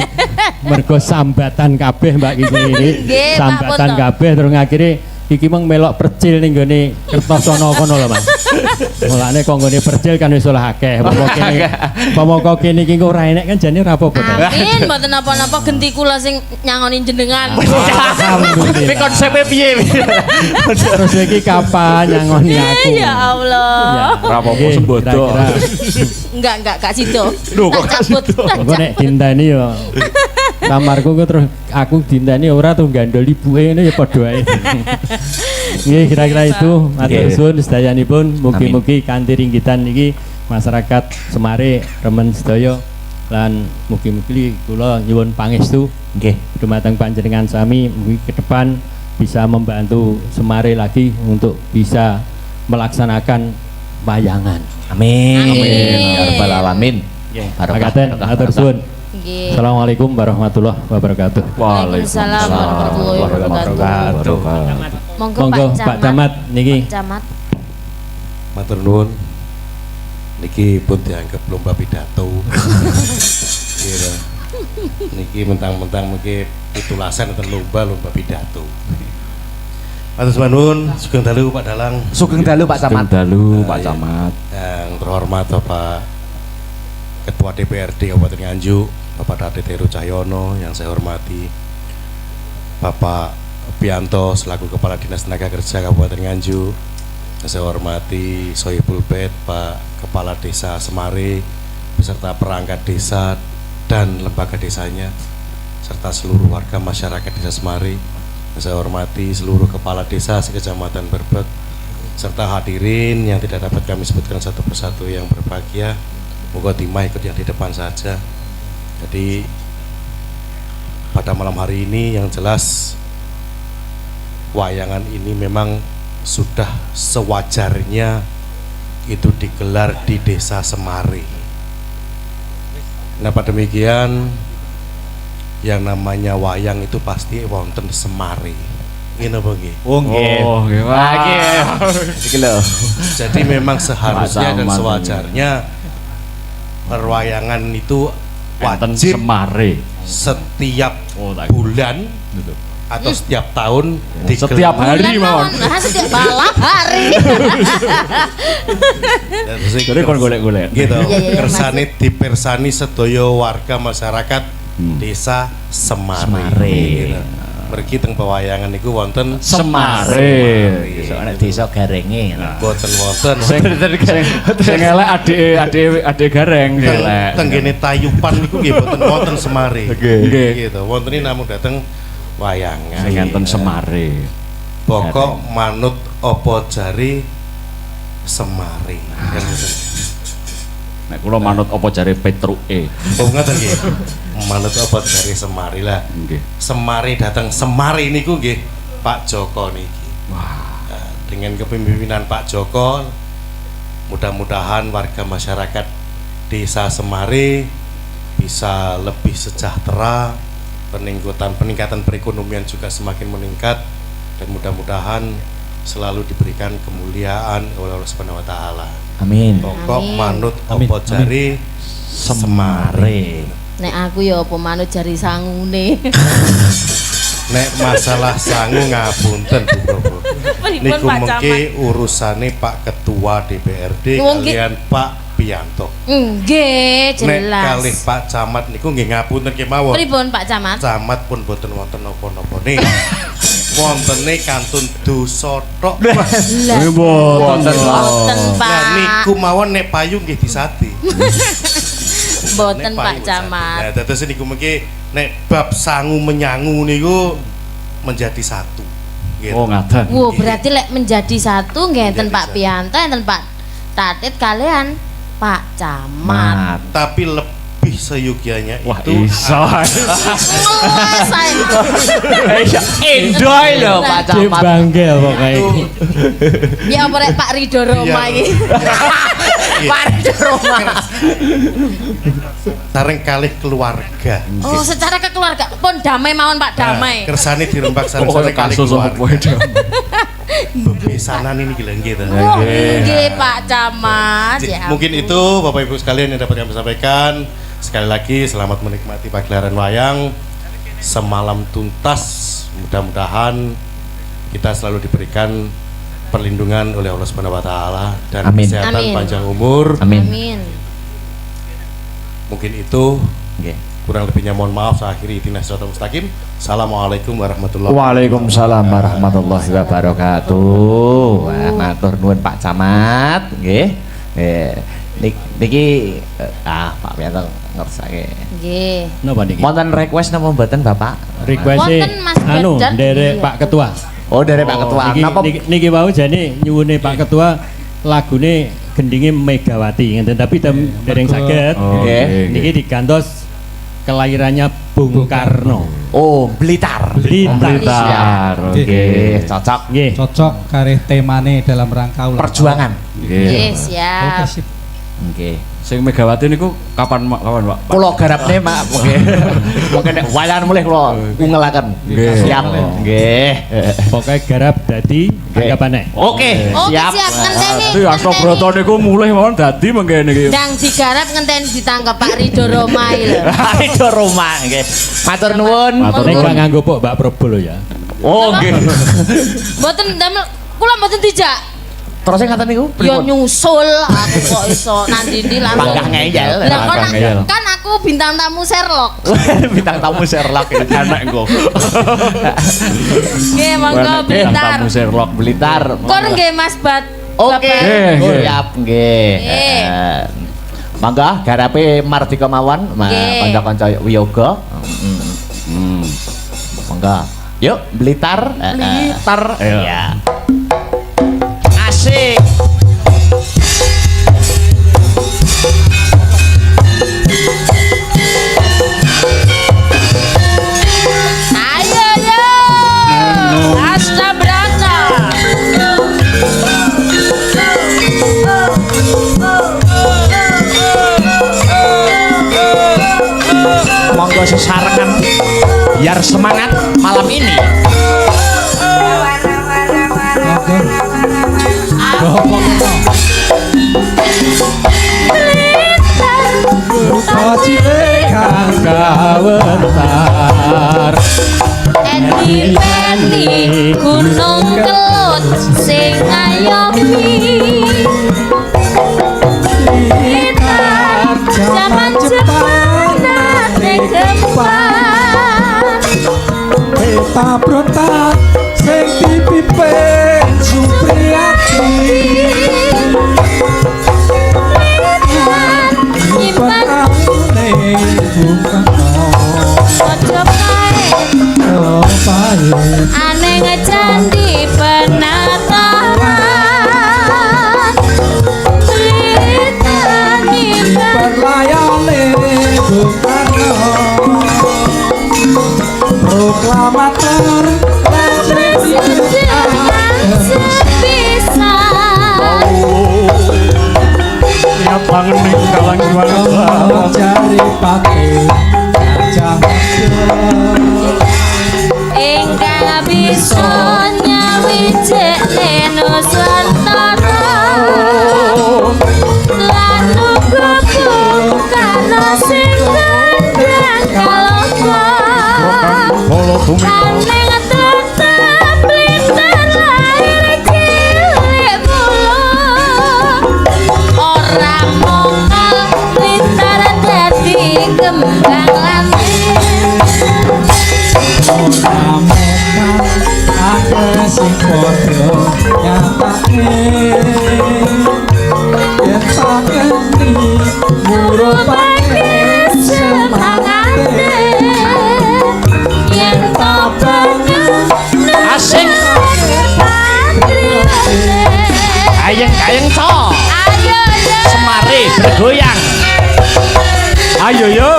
Mergo sambatan kabeh Mbak iki. Nggih, Pak Sambatan Ponto. kabeh terus akhire iki mung melok percil ning gone Kertosono kono lho Mas. Mulane kok nggone percil kan wis oleh akeh. Pamoko kene iki kok ora enek kan jane ora apa-apa. Amin, mboten napa-napa genti kula sing nyangoni jenengan. Alhamdulillah. Tapi konsepnya piye? Terus iki kapan nyangoni aku? Ya Allah. Ora apa-apa Nggih, sembodo. kira-kira. Enggak Kak Sido. Loh, kok Tak cabut. Engko nek dinteni yo kamarku kok terus aku dinteni ora tuh gandol ibuke ngene ya padha ae. Nggih kira-kira itu matur suwun sedayanipun mugi-mugi kanthi ringkitan iki masyarakat Semare remen sedaya lan mugi-mugi kula nyuwun pangestu Nggih. dumateng panjenengan sami mugi ke depan bisa membantu Semare lagi untuk bisa melaksanakan wayangan. Amin. Amin. Ya rabbal alamin. Makaten matur suwun. Nggih. Assalamualaikum warahmatullahi wabarakatuh. Waalaikumsalam warahmatullahi wabarakatuh. Monggo Monggo Pak Camat niki. Pak Camat. Matur nuwun. Niki pun dianggap lomba pidato. Kira. Niki mentang-mentang mungkin pitulasan enten lomba pidato. Matur nuwun, sugeng dalu Pak Dalang. Sugeng dalu Pak Camat. Dalu Pak Camat. Yang terhormat Bapak Ketua DPRD Kabupaten Nganjuk, Bapak Dadet Heru Cahyono yang saya hormati, Bapak Pianto selaku Kepala Dinas Tenaga Kerja Kabupaten Nganjuk, yang saya hormati Sohibul Bed, Pak Kepala Desa Semare beserta perangkat desa dan lembaga desanya serta seluruh warga masyarakat Desa Semare, yang saya hormati seluruh kepala desa sekecamatan Berbek serta hadirin yang tidak dapat kami sebutkan satu persatu yang berbahagia. Moga timah ikut yang di depan saja. Jadi pada malam hari ini yang jelas wayangan ini memang sudah sewajarnya itu digelar di Desa Semare. Nah pada demikian yang namanya wayang itu pasti wonten Semare. Ngene apa nggih? Oh nggih. Oh, nggih. Lagi. Iki lho. Jadi memang seharusnya dan Sama. sewajarnya perwayangan itu Enten wajib Semare. setiap Oh, tak- bulan atau setiap tahun digelar. Setiap hari mawon. Setiap malam hari. Dan terus Jadi kon golek-golek. gitu. Iya, iya, Kersane dipersani sedaya warga masyarakat Desa Semare. Semare. Gitu. Mergi teng pewayangan niku wonten Semare. Iso nek desa garenge. boten wonten Sing elek adik gareng elek. tenggene tayupan niku nggih boten wonten Semare. Nggih. Gitu. Wonten namung dateng wayangan. Sing enten Semare. Pokok manut opo jari Semare. Kan ngoten. Nek kula manut apa jare Petruke. Oh ngoten nggih. Manut opo jari Semare lah. Nggih. Semare datang Semare niku nggih Pak Joko niki. Wah. Dengan kepemimpinan Pak Joko, mudah-mudahan warga masyarakat Desa Semare bisa lebih sejahtera, peningkatan perekonomian juga semakin meningkat, dan mudah-mudahan selalu diberikan kemuliaan oleh Allah Subhanahu wa taala. Amin. Pokok Amin. manut Amin. opo jari Semare. Nek aku ya apa manut jari sangune. Nek masalah sangu ngapunten Bu Probo. Pripun, Niku Pak mengke urusane Pak Ketua DPRD Wong ki- kalian Pak Pianto. Nggih, Nek jelas. kalih Pak Camat niku nggih ngapunten kemawon. Pripun Pak Camat? Camat pun boten wonten napa-napane. Wontene kantun dosa tok. Lah, Boten. boten Pak. Nah niku mawon nek payu nggih disati. Boten Nek Pak payu Camat. disati. Nah dados niku mengke nek bab sangu menyangu niku menjadi satu. Gitu. Oh ngaten. Wow, berarti lek menjadi satu nggih enten Menjadi Pak satu. Pianto, enten Pak Tatit kalian Pak Camat. Tapi lebih seyogianya Wah itu iso. Nguasai. Enjoy lho Pak Cek Camat. bangga pokoknya itu iki. Ya apa rek Pak Ridho Roma Iya. iki. Pak Roma. sareng kalih keluarga. Oh, secara kekeluarga pun damai mawon Pak, damai. Kersane dirembak sareng Oh sareng kalih kasus apa keluarga. kowe. Besanan ini gila gitu. Oh, nggih Pak Camat. Ya Mungkin ampun. itu Bapak Ibu sekalian yang dapat kami sampaikan. Sekali lagi selamat menikmati pagelaran wayang. Semalam tuntas, mudah-mudahan kita selalu diberikan perlindungan oleh Allah Subhanahu wa taala dan Amin. kesehatan Amin. panjang umur. Amin. Amin. Mungkin itu Nggih. kurang lebihnya mohon maaf. Saya akhiri Ihdinas Shiratal Mustaqim. Assalamualaikum warahmatullahi Waalaikumsalam warahmatullahi wabarakatuh. Wah, matur nuwun Pak Camat, nggih. Niki Pak Pianto ngersake. Nggih. Napa niki? Wonten request napa mboten Bapak? Request Wonten Mas anu Bedan. derek Iya. Pak Ketua. Oh, dari Pak Ketua. Niki, Napa niki wau jane nyuwune Pak Ketua lagune gendinge Megawati ngenten tapi dereng saged. Nggih. Niki digantos kelahirannya Bung Karno. Oh, Blitar. Blitar. Oke, cocok. Nggih. Cocok kareh temane dalam rangka ulang Perjuangan. Nggih, tahun. Oke, siap. sip. Oke. Sing Megawati niku kapan Pak? Kula garapne Pak, mungkin mungkin nek wayan mulih kula ungelaken. Nggih. Siap. Nggih. Pokoknya garap dadi tanggapane. Oke, Oke, siap. siap ngenteni. Iki Astrobrata niku mulih mawon dadi mengke niki. Ndang digarap ngenteni ditangkap Pak Ridho Roma iki lho. Itu rumah nggih. Matur nuwun. Matur Nek nuwun. gak nganggo Pak Mbak Probo lho ya. Oh, nggih. Mboten damel kula mboten dijak. Terus sing ngaten niku Ya nyusul aku kok iso nandi-ndi langsung. Bangga ngeyel. Lah Bangga ngeyel. kan aku bintang tamu Sherlock. Bintang tamu Sherlock ini enak engko. Nggih, monggo Blitar. Tamu Sherlock. Blitar. Kon nggih Mas Bat. Oke. Bapak. Oh, siap nggih. Nggih. Mangga garape Mardika mawon, Nggih. kanca-kanca wiyoga. Mangga. Yuk, Blitar. Blitar. Ya. Asik. Ayo yo. Astabrata. Monggo sesarengan biar semangat malam ini. Oke. Bapak Berupa cilik kang kawentar. Eni gunung kelut sing ngayomi. Zaman Jepang nate gempar. Peta protak sing dipimpin Supriyati. Nyimpen Petaune bukan ojo kae pahit. aneh ngecandi penataran. Blitar nyimpen Perlayane bukan proklamator lan jangan sepisan. Siap banget ning kalang juang. mencari pati gajah Ingkang bisa nyawijekne Nusantara lan uga bukana sing kandhang kalongkang. Bolo bumi. Aneng tetep Blitar lahir cilik mulung. Ora mongkol Blitar dadi kembang lampir. namokan akeh sing padha nyatake yen sakeni murupake semangate Yen to banget Asik. Kayeng-kayeng co. Ayo yo. Semari bergoyang. Ayo yo.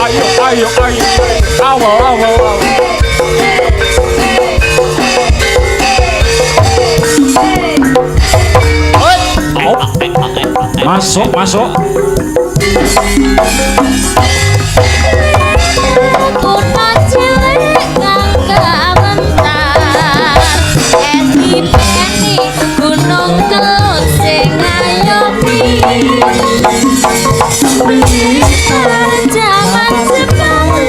Ayo ayo ayo. Awal awal. Masuk masuk. Kota cilik kang kawentar. Eni gunung kelut sing ngayomi. Blitar jaman Jepang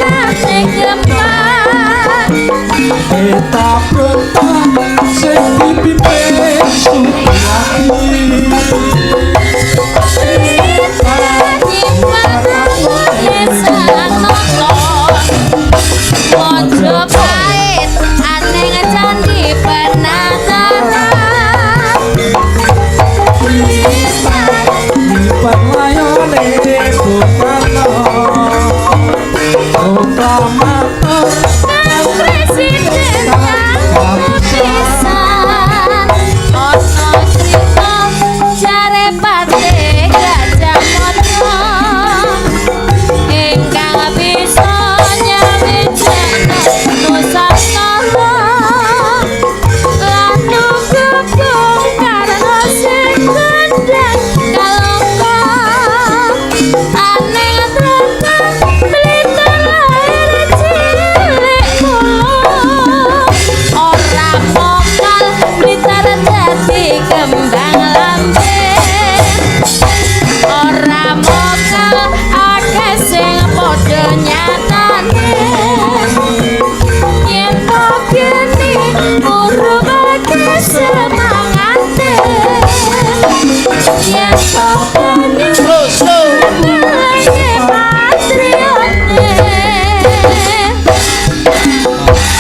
Etabruk sing dipimpin Supriyadi Ojo pahit aneh ngecandi penataran Lipat layone Bukarno Proklamator Presiden yang kepisan Ono cerita jare pate Gajah Mada ingkang bisa nyawiteno Nusantara lan gubung karena sing gendeng kalongka aneh tekan Blitar lahir cilik kula ora mokal Blitar dadi kembang lambene ora mokal akeh sing padha nyatane yen kok kene urubake semangate yen kok kene patriote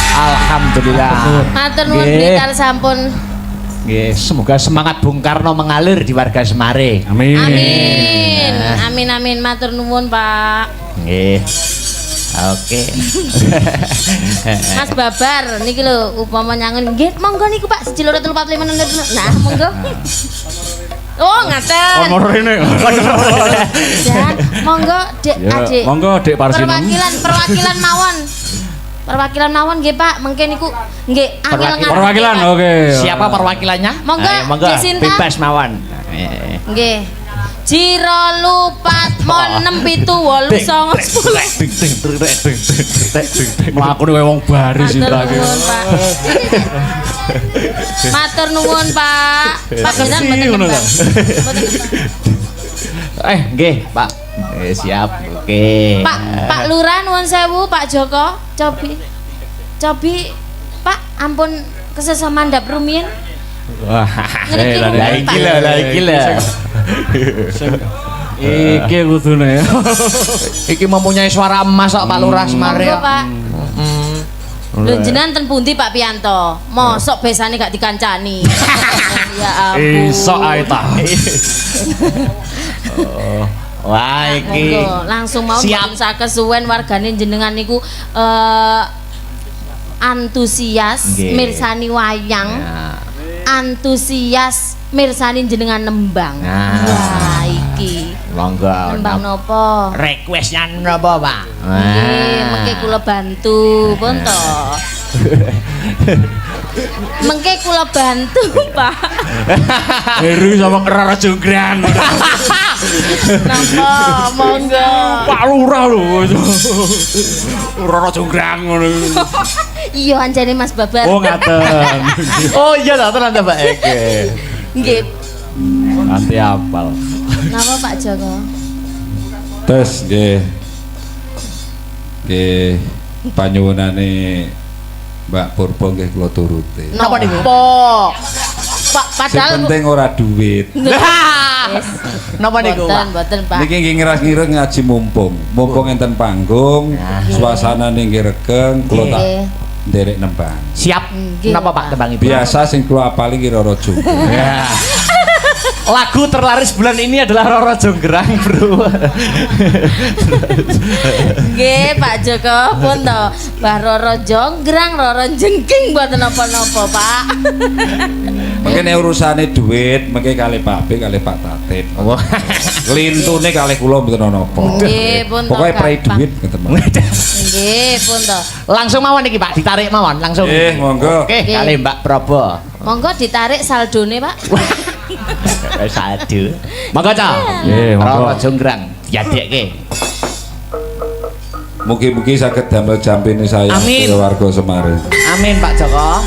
Alhamdulillah. matur nuwun Nggih. Blitar sampun Nggih, semoga semangat Bung Karno mengalir di warga Semare. Amin. amin amin amin matur nuwun Pak Nggih. Oke. Mas Babar niki lho upama nyangun nggih monggo niku Pak 1 2 3 4 5 6 7 nah monggo oh ngaten Ono rene. Jan monggo Dek Ya, Adik monggo Dek Parsinem. perwakilan mawon nggih Pak mengke niku nggih angel ngaten Perwakilan, oke. Siapa perwakilannya? Monggo, Ayo, monggo. Dek Sinta. Bebas mawon. nggih Jiro lupat mon 6 7 8 9 10 Mlakune kaya wong baris Matur Sinta iki. nuwun Pak. Matur nuwun Pak. Pak Genan mboten ngono kembang. ta? Mboten kembang. Nggih, Pak. Siap. Oke. Pak Lurah nuwun sewu Pak Joko. Cobi Pak ampun kesesa mandhap rumiyin. Wah, Ngriki lah rumiyin, iki Pak. lho, lah iki lho. Iki kudune. Iki mempunyai suara emas kok Pak Lurah Semare. Monggo Pak. Lho jenengan ten pundi Pak Pianto? Mosok besane gak dikancani. Ya ampun. Iso ae ta. Wah, iki. Monggo langsung mau Siap. mboten sakesuwen wargane jenengan niku antusias Nggih. mirsani wayang. Nah, Antusias mirsani jenengan nembang. Nah. Wah, iki. monggo. Nembang nopo? Requestnya napa, Pak? Nggih, mengke kula bantu, pun to. Mengke kula bantu, Pak. Heru sama Rara Jonggrang. Napa? Monggo. Pak Lurah lho. Rara Jonggrang ngono. Iya anjane Mas Babar. Oh ngaten. Oh iya ta tenan ta, Pak. Oke. Nggih. Nanti apal. Napa Pak Joko? Tes nggih. Nggih panyuwunane Mbak Purbo nggih kula turuti. Napa niku? Pak Sing padahal penting ora duit. Yes. Napa niku, Pak? Mboten, Pak. Niki nggih ngiras-ngiras ngaji mumpung. Mumpung enten panggung, suasanane nggih regeng, kula tak Nggih. nderek nembang. Siap. Nggih, Napa Pak Pak. tembangipun? Biasa sing kula apali ki Rara Jonggrang. Lagu terlaris bulan ini adalah Roro Jonggrang, Bro. Nggih, Pak Joko pun to. Mbah Roro Jonggrang, Roro Jengking mboten napa-napa, Pak. Mungkin urusane duit, mungkin kali Pak B, kali Pak Tatip. Wah. Lintune kali kula mboten ana apa. Nggih, pun to. Pokoke prei gampang. duit ngoten mawon. Nggih, pun to. Langsung mawon iki, Pak, ditarik mawon langsung. Monggo. Oke, Nggih. kali Mbak Probo. Monggo ditarik saldone, Pak. Sadu. Monggo, Cak. Nggih, monggo. Roro Jonggrang diadekke. Mugi-mugi saged damel jampine saya Amin. warga Semare. Amin, Pak Joko.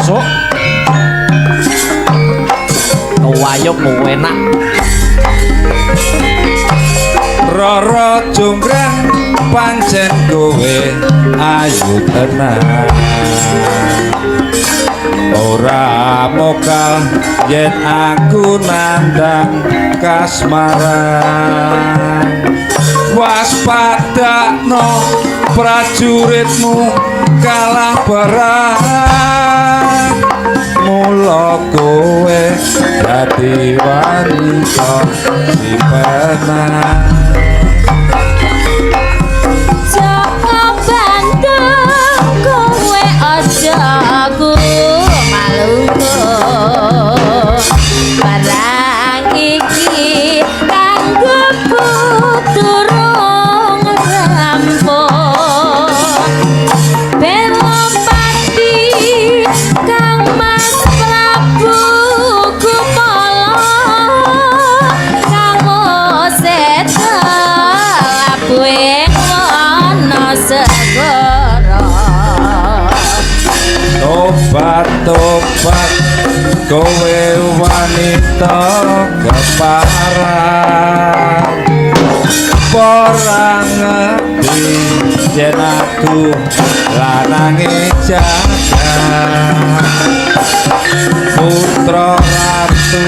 Sok. Wayuk enak. Roro jonggrang pancen kowe ayu tenan. Ora mokal yen aku nandang kasmaran. Waspadakno prajuritmu kalah perang. Mula kowe dadi wanita simpenan. Joko Bandung kowe aja aku malungguh. Barang iki kanggo durung rampung. Bela pati Kang Mas Prabu Kumala kanggo seto labuhe ana segara. Tobat-tobat kowe wanita keparan. Ora ngerti yen aku lanange jagat. Putra ratu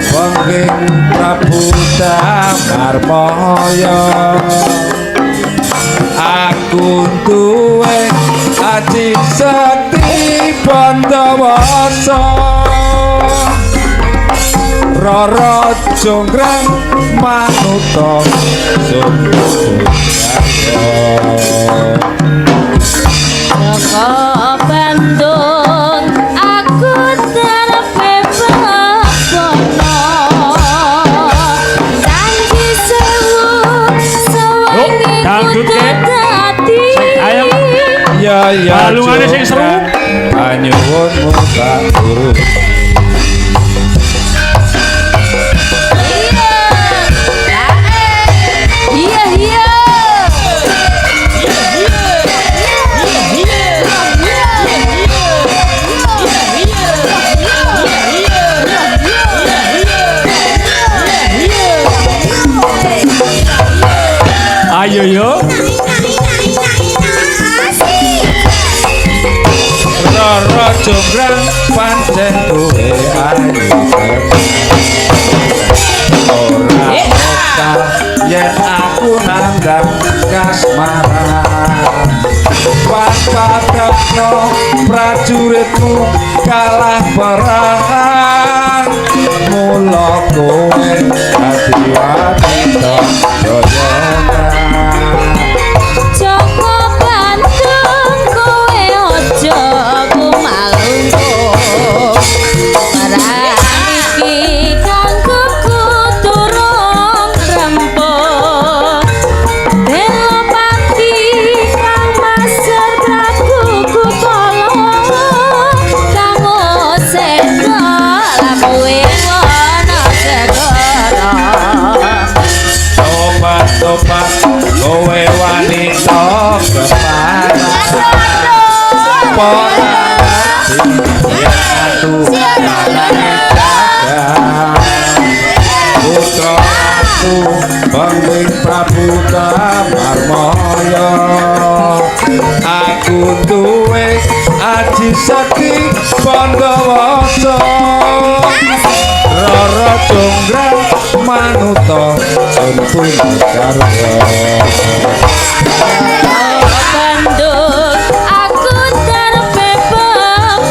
wenging Prabu Damarmaya. Aku duwe aji sakti Pandawasa. Roro jonggrang manuta sumbu Joko Bandung aku terpepet kono. Janji sewu sewengi dangdut, kudu Kek. dadi. Ayo. ya Balungane sing seru. Anyuwunmu tak turut. Iya, iya. Ayo yo. Roro jonggrang pancen kowe ayu ora mokal yen aku nandang kasmaran. Waspadakno prajuritmu kalah perang. Mula kowe dadi wanita doyonan. Joko Bandung kowe aja aku malungguh. Barang iki kanggo durung rempung. Bela pati Kang Mas Prabu Kumala kanggo sedo labuhe ana segara. Tobat-tobat kowe wanita keparan. Ora ngerti yen aku lanange jagat. Putra ratu wenging Prabu Damarmaya. Aku duwe aji sakti Pandawasa. Roro jonggrang manuta sun punakarya. Bandung aku terpepet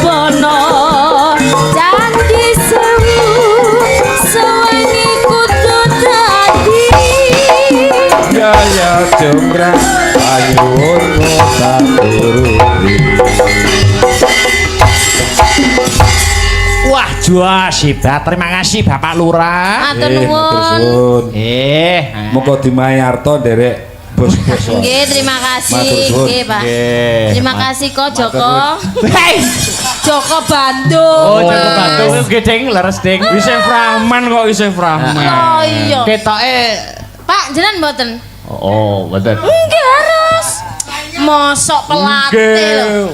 kono. Janji sewu sewengi kudu dadi. Ya jonggrang anyuwunmu tak turuti. Wah, juas hebat. Terima kasih Bapak Lurah. Matur nuwun. Muga dimayarto nderek bos-bos. Nggih, terima kasih. Matur suwun. Nggih, Pak. Nggih. Terima kasih kok Joko. Hei, Joko Bandung. oh Joko Bandung gedeng leres ding. Isih Frahman kok isih Frahman. Oh iya. Ketoke Pak, jenengan mboten? oh, betul. Nggih harus. Mosok pelatih lho.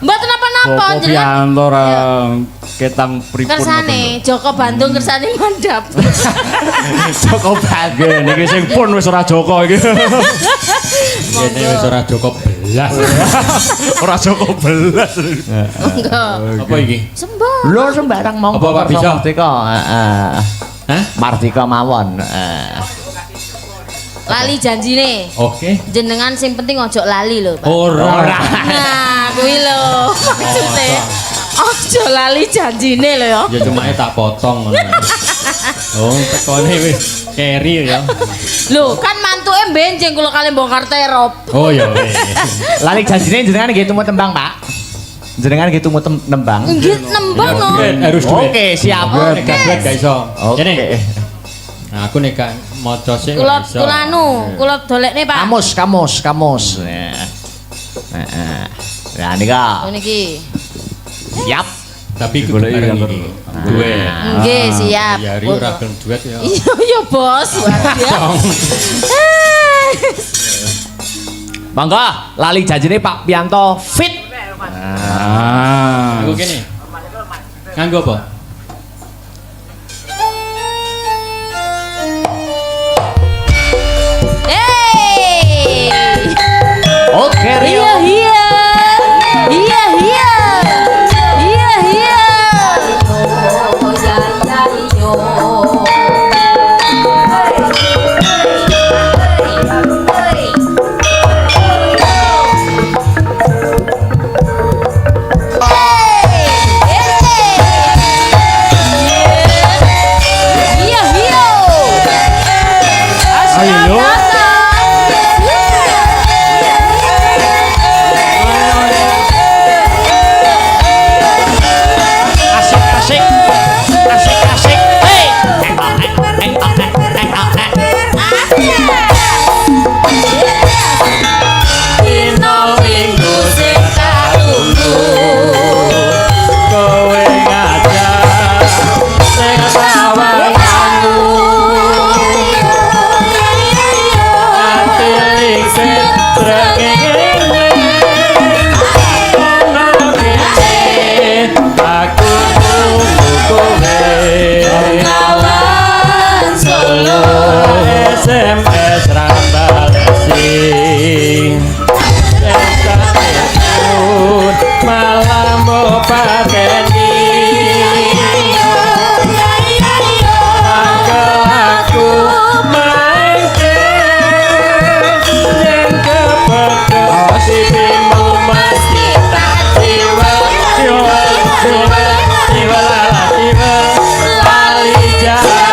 Mboten napa-napa Joko Pianto ra ketang pripun. Kersane Joko Bandung kersane mandap. Joko Bandung Niki sing pun wis ora Joko iki. Kene wis ora Joko belas. Ora Joko belas. Enggak. Apa iki? Sembah. Lho sembarang monggo Apa, Pak, bisa? Mardika. Hah? Mardika mawon. Lali janjine. Oke. Jenengan sing penting ojo lali lho, Pak. Ora. Nah, kuwi lho maksude. Ojo lali janjine lho ya. Ya cuma tak potong ngono. Oh, tekone wis keri ya. Lho, kan mantuke benjing kula kali bongkar terop. Oh ya wis. Lali janjine jenengan nggih tumu tembang, Pak. Jenengan nggih tumu nembang. Nggih nembang no. Harus duit. Oke, siap. Nek gak duit gak iso. Oke. Kene. Nah, aku nek gak maca sih Kula gak iso. kula dolekne, Pak. Kamus. Ya nika. Oh niki. Siap. Tapi kudu bareng iki. Duit. Nggih, siap. Ya ri ora gelem duit ya. Iya, Bos. Monggo, lali janjine Pak Pianto fit. Ah. Aku kene. Nganggo apa? Oke, Rio. Iya. Oh ya yo. Ayo. Asik. Hey. Kowe ngajak sing sawang ati sing trekenge aku tunggu kowe Kawan Solo. SMS rambalesi malam mau pakeni aku main yang kepedok sipimu mesti tak siwa lali jalan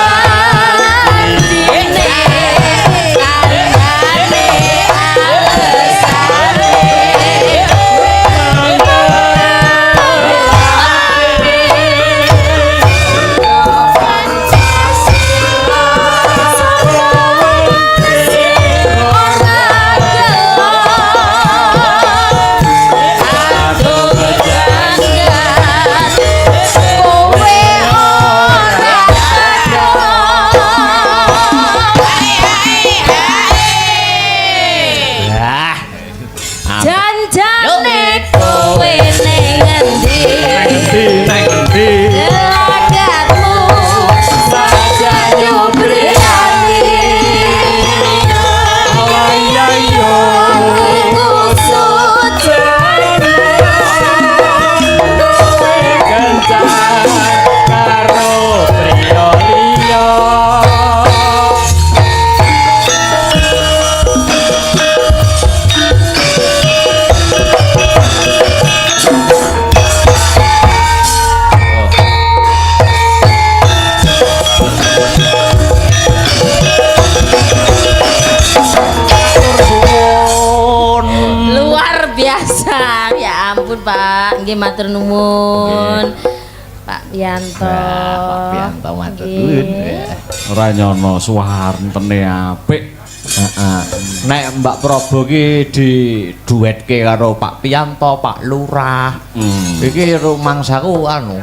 Janjane kowe ning endi? Lagatmu saja nyubriyani. Kusut karo priya liya luar biasa. Ya ampun, Pak. Nggih matur nuwun. Pak Pianto. Pak Pianto matur Nggih. nuwun. Ora nyono suwarentene apik. Nek Mbak Prabu ki di duetke karo Pak Pianto, Pak Lurah. Iki rumangsaku anu.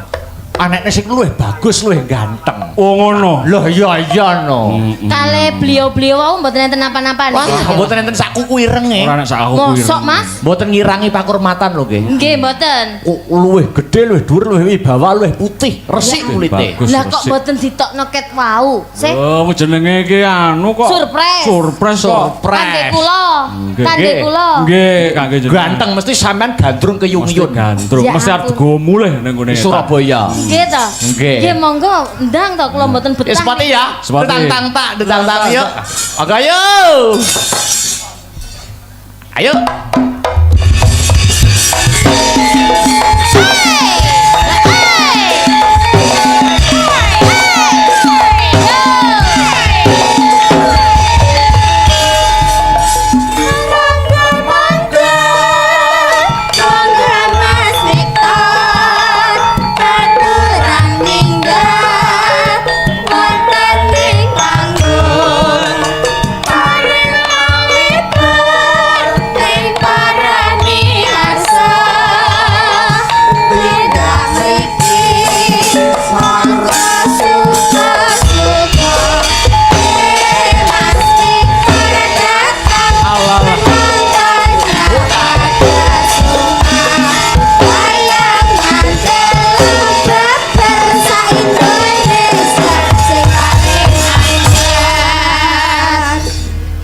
Anekne sing luwih bagus, luwih ganteng. Oh ngono. Loh iya no. Kale beliau-beliau wau mboten enten napa-napa Wah, niki. mboten enten sak kuku irenge. Ora nek sak aku kuwi. Mosok, Mas? Mboten ngirangi pakurmatan lho nggih. Nggih, mboten. Luwih gedhe, luwih dhuwur, luwih wibawa, luwih putih, resik kulite. Bagus, Lah kok resik. mboten ditokno ket wau? Sih. Oh, jenenge iki anu kok. Surprise. Surprise kok. Kangge kula. Kangge kula. Nggih, kangge jenengan. Ganteng mesti sampean gandrung Mesti keyung-yung. gandrung. Ya Mesti arep ampun. go mulih ning gone. Di Surabaya. Nggih to. Nggih. Nggih monggo ndang to kula mboten betah. Ya sepati ya. Sepati. Detang-tang yuk. Oke ayo. Ayo.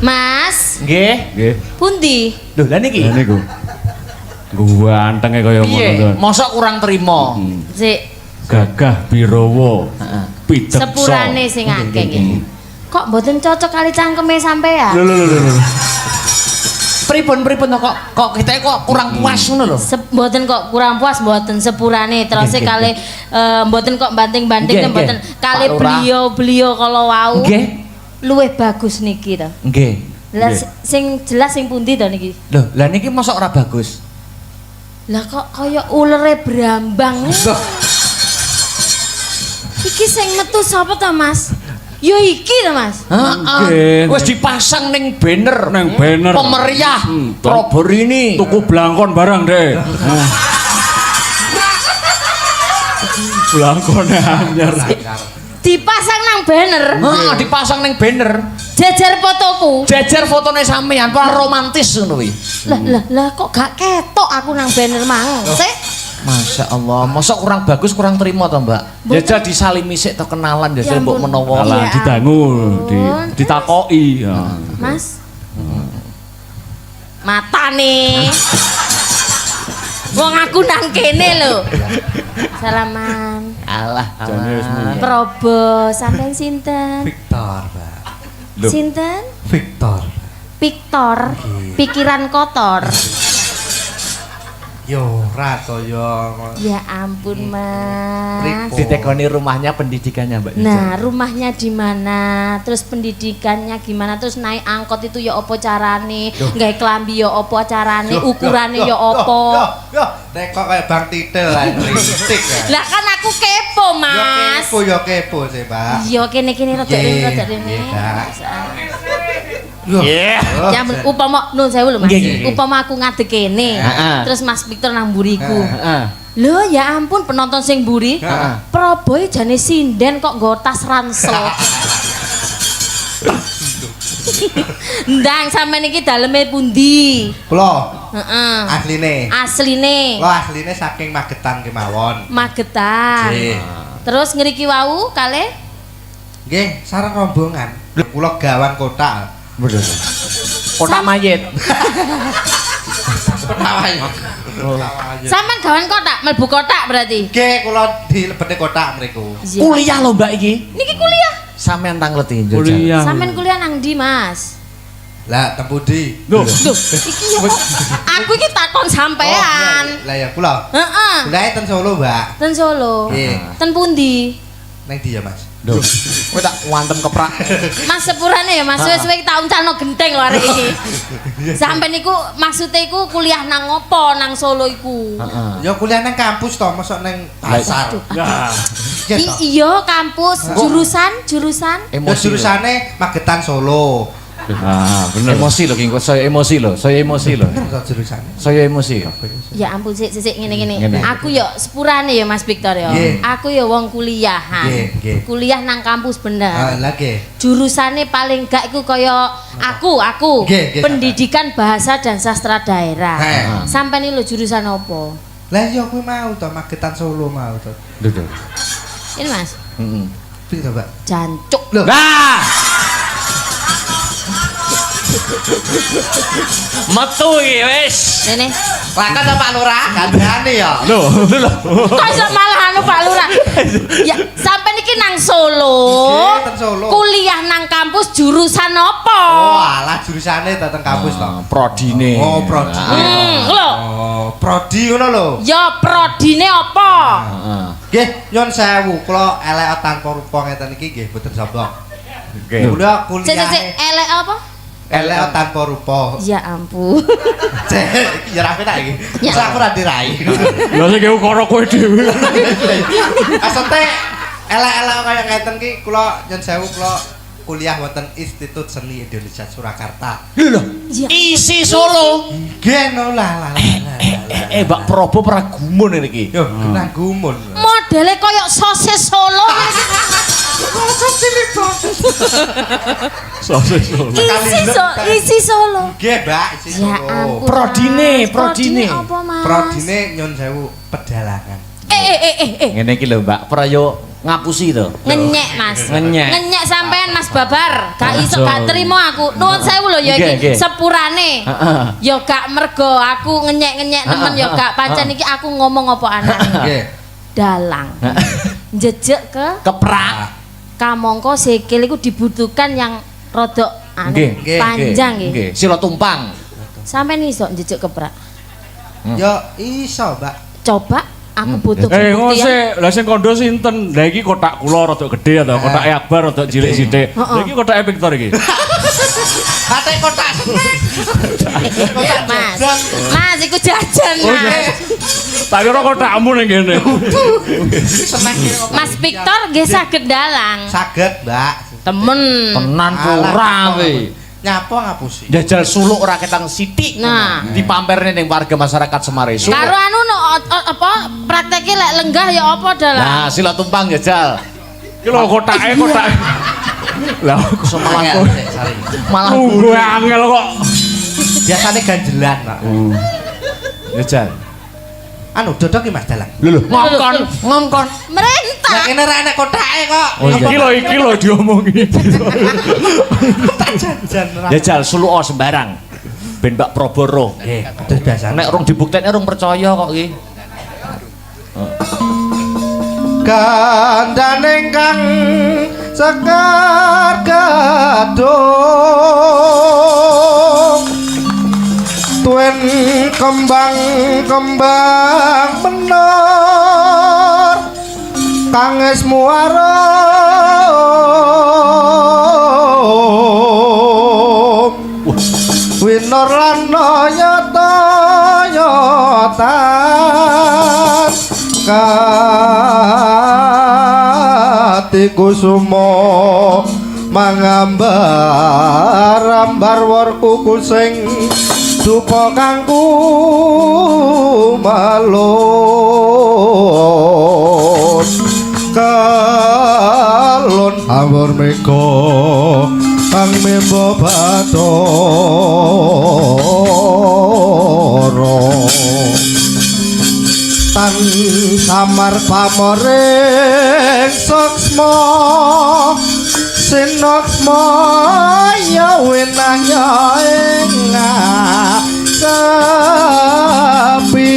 Mas, Nggih. Nggih. pundi? Lho, lah niki. Lah niku. Gantenge kaya ngono Piye? to. Mosok kurang trima. Sik Gagah Birawa. Pideksa. sepurane sing akeh iki. Kok mboten cocok kali cangkeme sampean? Lho. Pripun kok kita kok kurang puas ngono lho. Mboten kok kurang puas mboten sepurane terus kali mboten kok banting-banting Nggih, mboten nggih. kali Pak Lurah. beliau kalau wau Nggih. luwih bagus niki to. Nggih. Lah Nggih. sing jelas sing pundi to niki? Loh, lah niki mosok ora bagus. Lah kok kaya ulere brambang. Iki sing metu sapa to, Mas? Yo iki to, Mas. Heeh. Wis dipasang ning banner. Neng banner. Pemeriah Toh. Proborini. Tuku blangkon barang deh. Blangkone anyar. Dipasang nang banner. Heeh, dipasang ning banner. Jejer fotoku. Jejer fotone sampean, ora romantis ngono kuwi. Lah kok gak ketok aku nang banner mang. Sik. Masya Allah, mosok kurang bagus, kurang terima toh Mbak. Ya jadi disalimi sik to kenalan ya Ya mbok ampun. menawa. Alah Iya didangu, ampun. ditakoki. Ya. Mas. Mata nih. Wong aku nang kene lho. Salaman. Alah, Jane wis mulai. Probo, sampean sinten? Victor, Mbak. Sinten? Victor. Victor. Pikiran kotor. Yo, ora kaya Ya ampun, Mas. ditekoni rumahnya pendidikannya Mbak. Nah, rumahnya di mana? Terus pendidikannya gimana? Terus naik angkot itu ya apa carane? Nggawe klambi ya apa carane? Ukurane ya apa? Yo, nek kok kaya Bang Titel lah kritik ya. Lah kan aku kepo, Mas. Yo kepo sih, Pak. Iya kene-kene rada Nggih, rada rene. nggih, Kak. Yo. Ya ampun, upama nun sewu lho Mas. Nggih, nggih. Upama aku ngadeg kene. Heeh. Terus Mas Victor nang mburiku. Heeh. Lho ya ampun penonton sing mburi. Heeh. Proboy jane sinden kok nggo tas ransel. Ndang sampean iki daleme pundi? Kula Heeh. asline. Asline Kula asline saking Magetan kemawon. Magetan. Nggih. Terus ngriki wau kalih Nggih, sareng rombongan. Kula gawan kotak. Kotak mayit. sampean gawan kotak, mlebu kotak berarti. Nggih, kula dilebetne kotak mriku. Iya. Kuliah lho Mbak iki. Niki kuliah. Sampean tangleti njol. Kuliah. Sampean kuliah nang ndi, Mas? Lah, tempudi. Loh, Duh, iki ya kok aku iki takon sampean. Lah ya kula. Heeh. Kuliah ten Solo, Mbak. Ten Solo. Nggih. Ten pundi? Nang ndi ya, Mas? Duh. Kowe tak wantem keprak. Mas sepurane ya Mas, suwe-suwe tak uncalno genteng lho arek iki. Sampeyan iku maksude iku kuliah nang ngopo nang Solo iku? Heeh. Ya kuliah nang kampus to, mosok nang pasar. ya. Iya toh. Iya kampus, jurusan. Ya jurusane Magetan Solo. Ah, bener. Emosi lho, King. Saya emosi lho. Bener to jurusane? Saya emosi. Ya ampun sik ngene. Ngene. Aku yo sepurane ya Mas Victor ya. Nggih. Aku ya wong kuliahan. Nggih. Kuliah nang kampus Ah, bener. lah nggih. Jurusane paling gak iku kaya aku Nggih, pendidikan bahasa dan sastra daerah. Heh. Sampai ini lo jurusan apa? Lah yo kuwi mau to Magetan Solo mau to. Lho. Ini Mas, Heeh. Piye to, Mbak? jancuk. Lho. Nah. Metu iki wis. Ini Lakan to Pak Lurah, gandane ya. Lho. kok iso malah anu Pak Lurah. Ya, sampai niki nang Solo. Nggih, teng Solo. Kuliah nang kampus jurusan apa? Oh, alah jurusane dateng kampus to. Prodine. Oh, prodi. Lho. Oh, prodi ngono lho. Ya prodine apa? Heeh. Nggih, nyun sewu, kula elek tanpa rupa ngeten iki nggih boten sombong. Oke. Kula Sik kuliah elek apa? elek tanpa rupa. Ya ampun. Cek, ya rapi tak iki. Ya. Sak aku ra dirai. Lha sing ukara kowe dhewe. Asante elek-elek kaya ngeten ki kula nyun sewu kula kuliah wonten Institut Seni Indonesia Surakarta. Lho. Ya. Isi Solo. Nggih no lah. Mbak Probo Pragumun ini iki. Yo, kena gumun. Modele koyo sosis Solo. Sosis Solo. Isi Solo. Nggih, Mbak, isi Ya Solo. ampun. Prodine. apa, Mas? Prodine nyun sewu pedalangan. Ngene iki lho, Mbak. Prayo ngapusi to. Ngenyek Mas. Ngenyek. Sampean Mas Babar. Gak iso gak trimo aku. Nuwun sewu lho ya Nggih, iki nggih. sepurane. Heeh. Ya gak mergo aku ngenyek-ngenyek nemen ya gak pancen iki aku ngomong apa anane. Nggih. Dalang. Njejek ke Keprak. kamangka sikil iku dibutuhkan yang rodok anu Nggih, panjang nggih. Nggih, sila tumpang. Sampeyan iso njejek keprak. Yo iso, Mbak. Coba aku butuh Eh, bukti ngose, lah sing kondo sinten? Lah iki kotak kula rada gedhe to, kotak Akbar rada cilik sithik. Lah iki kotak Victor iki. Ate kotak. Mas. Mas iku jajan Mas. Tak kira kotakmu ning kene. Seneng ki kok. Mas Victor nggih saged dalang. Saged, Mbak. Temen. Tenan Alah, ora nyapa, kowe. Nyapa ngapusi. Jajal suluk ora ketang sithik. Nah. Dipamerne ning warga masyarakat Semareso. Karo anu no, apa prakteke lek lenggah ya apa dalang. Nah, sila tumpang jajal. Iki lho kotake. Lah kok Angel, Cek, sari. Malah tunggu angel kok. Biasane ganjelan, Pak. jajal. Anu dodok ki Mas dalang. Lho, ngongkon. Merentah. Lah kene ra enek kotake kok. Iki lho diomongi. Jajan ra. Jajal suluk sembarang. Ben Mbak Probo roh. Nggih, terus biasa. Nek rung dibuktekne rung percaya kok iki. Kandhane kang sekar gadung tuen kembang-kembang menor kang es muarum winor lan nyata-nyatan kati kusuma mangambar-ambar warku sing dupa kangku malun kalun amur meko kang membo batoro tan samar pamoring suksma sinoksma ya winanya ing sepi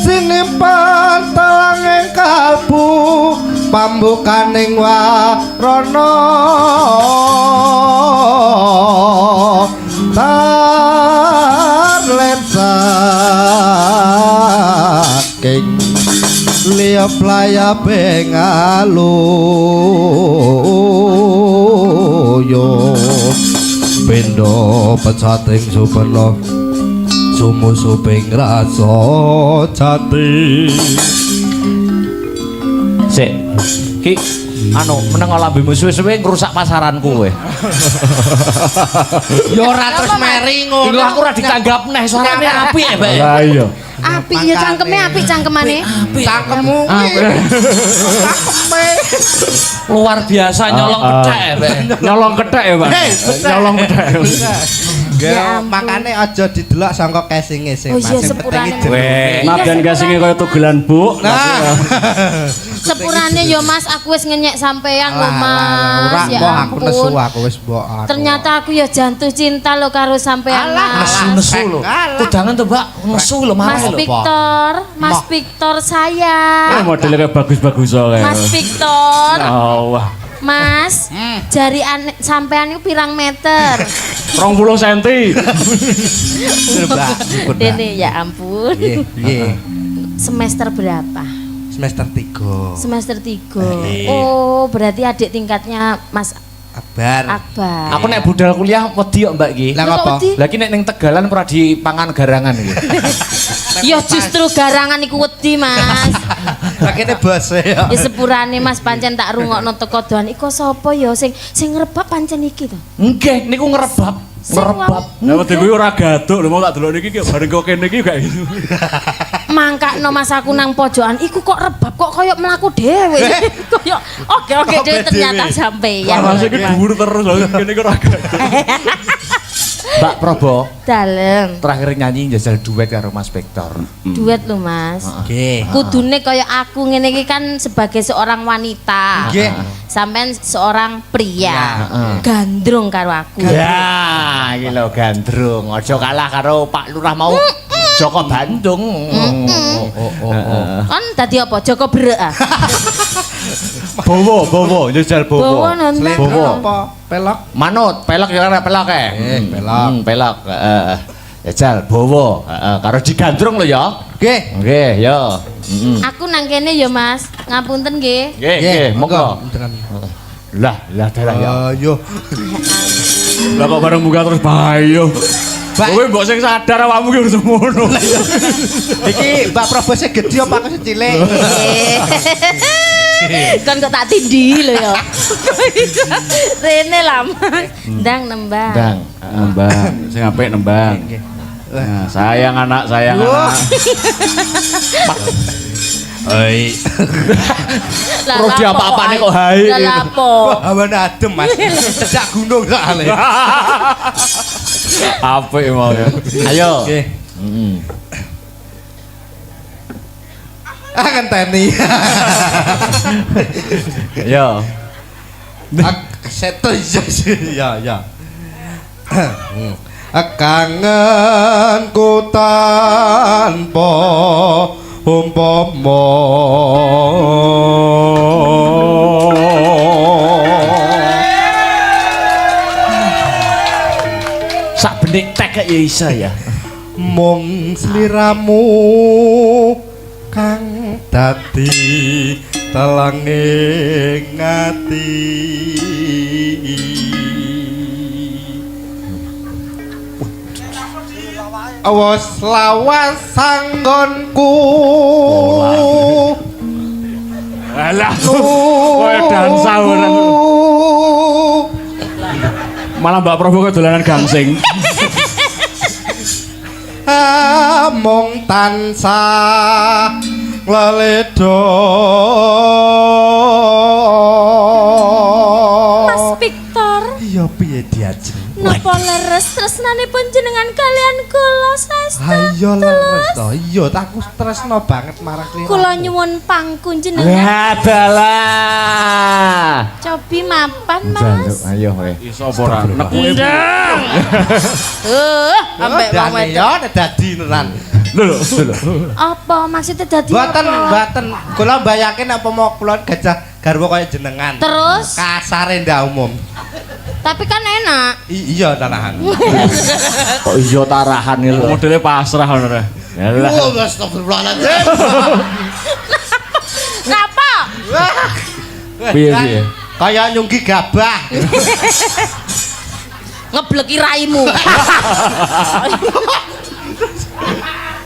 sinimpan tanging kalbu pambukaning warana saking liya playabe ngaluyo pendo pecating supena sumusuping rasa jati Sik. Ki anu meneng lambemu suwe-suwe ngrusak pasaranku kowe. Ya ora terus meri ngono. Lho aku ora ditanggap neh suarane apik ya, Mbak. Lah iya. Apik ya cangkeme apik cangkemane. Cangkemmu cangkeme Luar biasa nyolong kethek ya, Mbak. Nyolong kethek ya, Pak. Nyolong kethek. Ya makane aja didelok sangka casinge sing Oh iya, Mas. sepurane. Weh. Nadan gasinge kaya tugelan, Bu. Nah, Sepurane yo Mas, aku wis ngenyek sampean lho ora Mas. Ya kok aku nesu ampun. aku wis mbok. Ternyata aku ya jantung cinta lo karo sampean Mas. Nesu lho. Kudangan tuh, Mbak. Nesu lho Mas marah lho. Victor, Mas Victor sayang. Modelnya kayak bagus-bagus soalnya. Mas Victor, Oh, wah. Mas, jari sampean itu pirang meter? 20 cm. Dene ya ampun. Nggih. Semester berapa? Semester 3. Semester 3. Oh, berarti adik tingkatnya Mas Akbar. Akbar. Aku nek budal kuliah wedi kok, Mbak iki. Lah Kok ngapa? wedi? Lah iki nek ning Tegalan ora dipangan garangan iki. Ya justru garangan iku wedi, Mas. Lah kene bos ya. Ya sepurane Mas pancen tak rungokno teko doan iku sapa ya sing ngrebab pancen iki to. Nggih, niku ngerebab. Ngerebab. Lah wedi kuwi ora gaduk lho mau tak delok niki bareng kok kene iki gak gitu. Mangkakno Mas aku nang pojokan iku kok rebab kok koyo mlaku dhewe. Koyo oke dhewe ternyata sampeyan. Mas iki dhuwur terus lho kene iki ora gaduk. Mbak Probo, Dalem. terakhir nyanyi njajal duet karo Mas Victor. Duet lho Mas. Nggih. Kudune kaya aku ngene iki kan sebagai seorang wanita. Nggih. Sampean seorang pria. Heeh. Gandrung karo aku. Ya, iki lho gandrung. Aja kalah karo Pak Lurah mau Joko Bandung. Kon dadi apa? Joko Brek ah. Bowo, njajal Bowo bowo. nonton. Bowo. Apa? Pelok. Manut, pelek ya ora pelek e. Pelok. Pelek. Heeh. Jajal bowo, heeh, karo digandrung lho ya. Nggih. Nggih, ya. Heeh. Aku nang kene ya Mas. Ngapunten nggih. Nggih, nggih, monggo. Dengan Lah dadah ya. ayo. Lah kok bareng buka terus bayo. Mbak, Kowe mbok sing sadar awakmu ki urus ngono. iki Mbak Probosnya gede apa aku cilik? Kan kok tak tindi lho ya. Rene lah Mas. Ndang nembang. Dang. Nembang, sing apik nembang. Nah, sayang anak, sayang anak. Oi. Rodi apa-apane kok hae. Lah lapo? Awan adem Mas. Cecak gunung soalnya. Apik mau ya. Ayo. Nggih. Heeh. Akan tani. Yo. Seto ya. Kangenku tanpa umpama Sak benik tek ya iso ya. mung sliramu kang dadi telenging ati. Awas lawas sanggonku Alah. Kowe dansa ora. Malah Mbak Probo kok dolanan gangsing. mung tansah leledo. Mas Victor, Iya piye diajeng? napa leres tresnane panjenengan kalian kula saesta? Ayo leres to. Iya aku tresno banget marang klien. Kula nyuwun pangku jenengan. Ya dalah. Cobi mapan Jaluk, Mas. ayo kowe. Iso apa ora? Nekuke. Ambek wong Dane wedok. ya dadi neran. Lho. Apa maksudnya dadi Mboten, apa? mboten. Kula mbayangke apa mau kula gajah garwa kaya jenengan. Terus? Kasare ndak umum. Tapi kan enak. Iya tanahan. Kok iya tarahan iki lho. Modelnya pasrah ngono ta. Yalah. Oh, astagfirullahaladzim. Ngapa? Piye piye? Kaya nyunggi gabah. Ngebleki raimu.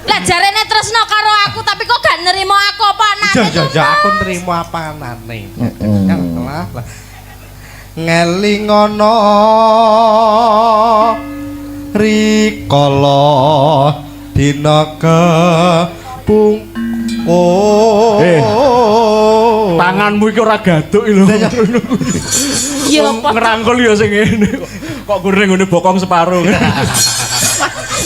Lah jarene tresno karo aku tapi kok gak nerima aku apa nak Ya aku nerima apanane. Lah. Ngelingono rikala dina kepung tanganmu iki ora gaduk lho. Ya apa Ngerangkul ya sing ngene. Kok goreng ngene bokong separo.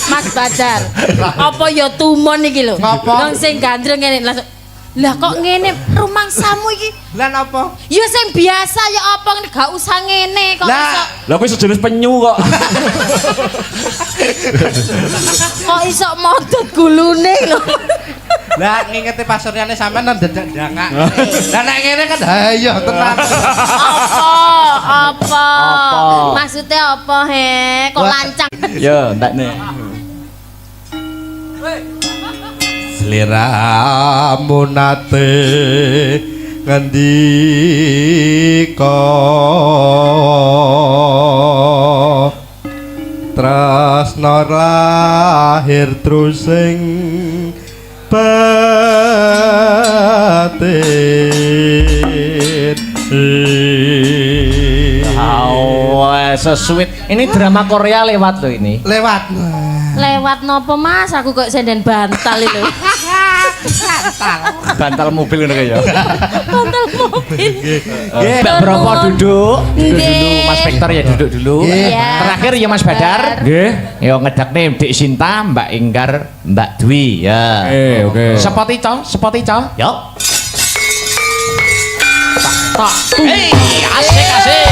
Mas Badar. Apa ya tumon iki lho. Ngapa? Nang sing gandreng ngene langsung. Lah kok ngene rumangsamu iki? Lah napa? Ya sing biasa ya apa gak usah ngene kok iso. Lah kuwi sejenis penyu kok. Kok iso modot gulune lho. Lah ngingeti pasuryane sampean nang dadak dangak. Lah nek ngene kan ayo tenan. Apa? Maksudnya apa he? Kok lancang? Ya, ndakne. Sliramu nate ngendika tresna lahir trusing batin. Sesuit. Ini drama Korea lewat loh ini. Lewat. Lewat nopo Mas? Aku kok senden bantal itu. Bantal mobil ngono ya. Bantal mobil. Mbak Bropo duduk. Duduk Nggih. dulu Mas Victor ya duduk dulu. Iya. Terakhir ya Mas Badar. Nggih. Yo ngedakne Dik Sinta, Mbak Inggar, Mbak Dwi ya. Oke. Spot ico. Yo. Tak. Hei, asik.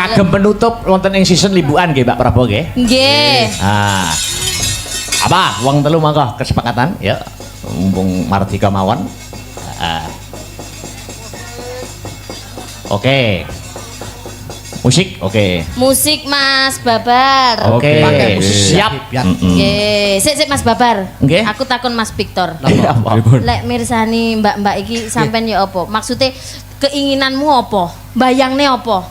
Kagem penutup wonten ing season libuan nggih Mbak Prabowo nggih. Nggih. Apa wong telu mangko kesepakatan ya mumpung mardika mawon. Oke. Musik oke. Musik Mas Babar. Oke. Pakai musik Siap. Nggih. Sik Mas Babar. Nggih. Aku takon Mas Victor. Apa? Lek mirsani mbak-mbak iki sampean ya apa? Maksudnya keinginanmu apa? Bayangne apa?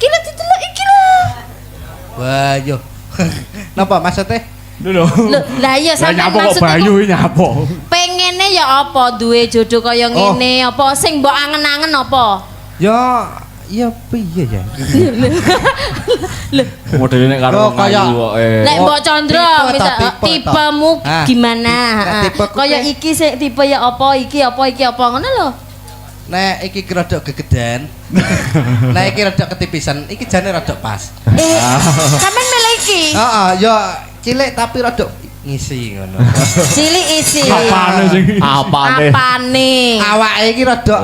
Kira ditelok iki lho. Wah, yo. Napa maksudnya? Lho, lah iya sampean maksudnya nyapa? pengene ya apa duwe jodoh kaya ngene apa sing mbok angen-angen apa? Ya piye ya? Modele nek karo Oh, kaya- ngayu kok. Lek Mbok Chandra tipe misal toh, tipe tipemu toh. Ah. gimana? Nek tipeku Kaya ke- iki sik tipe ya apa iki ngono lho. Nek iki rodok gegeden. Nek iki rodok ketipisan, iki jane rodok pas. Sampeyan milih iki. Heeh, ya cilik tapi rodok ngisi ngono. Cilik isi. Apane sing Apane? Apane? Awake iki rodok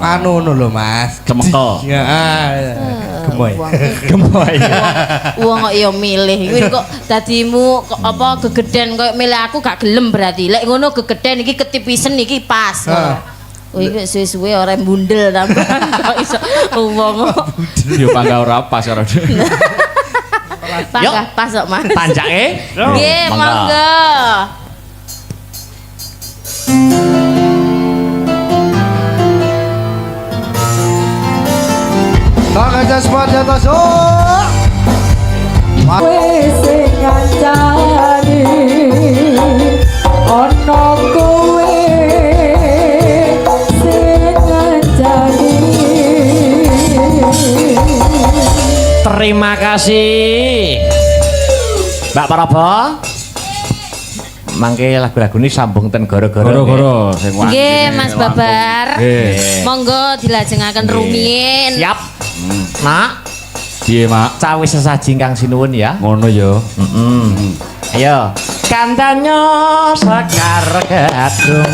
anu ngono lho, Mas. Cemekel. Ya, gemoy. Gemoy. Wong kok ya milih. Kuwi kok dadimu kok apa gegeden koyo milih aku gak gelem berarti. Lek ngono gegeden iki ketipisen iki pas. Oh iki suwe-suwe ora mbundel tambahan kok iso wong kok. Yo pangga ora pas karo. Panggah pas kok Mas. Tanjake. Nggih, monggo. Tangan jasmani di atas. Wis sing ngancani ana kowe sing ngancani. Terima kasih Mbak Prabowo. Mangke lagu-lagu ini sambung ten gara-gara. Goro-goro sing wanci. Nggih, Mas Babar. Nggih. Monggo dilajengaken rumiyin. Siap. Nak, Piye, Mak? cawe sesaji Kang Sinuwun ya. Ngono ya. Ayo. Kandanya Sekar Gadung.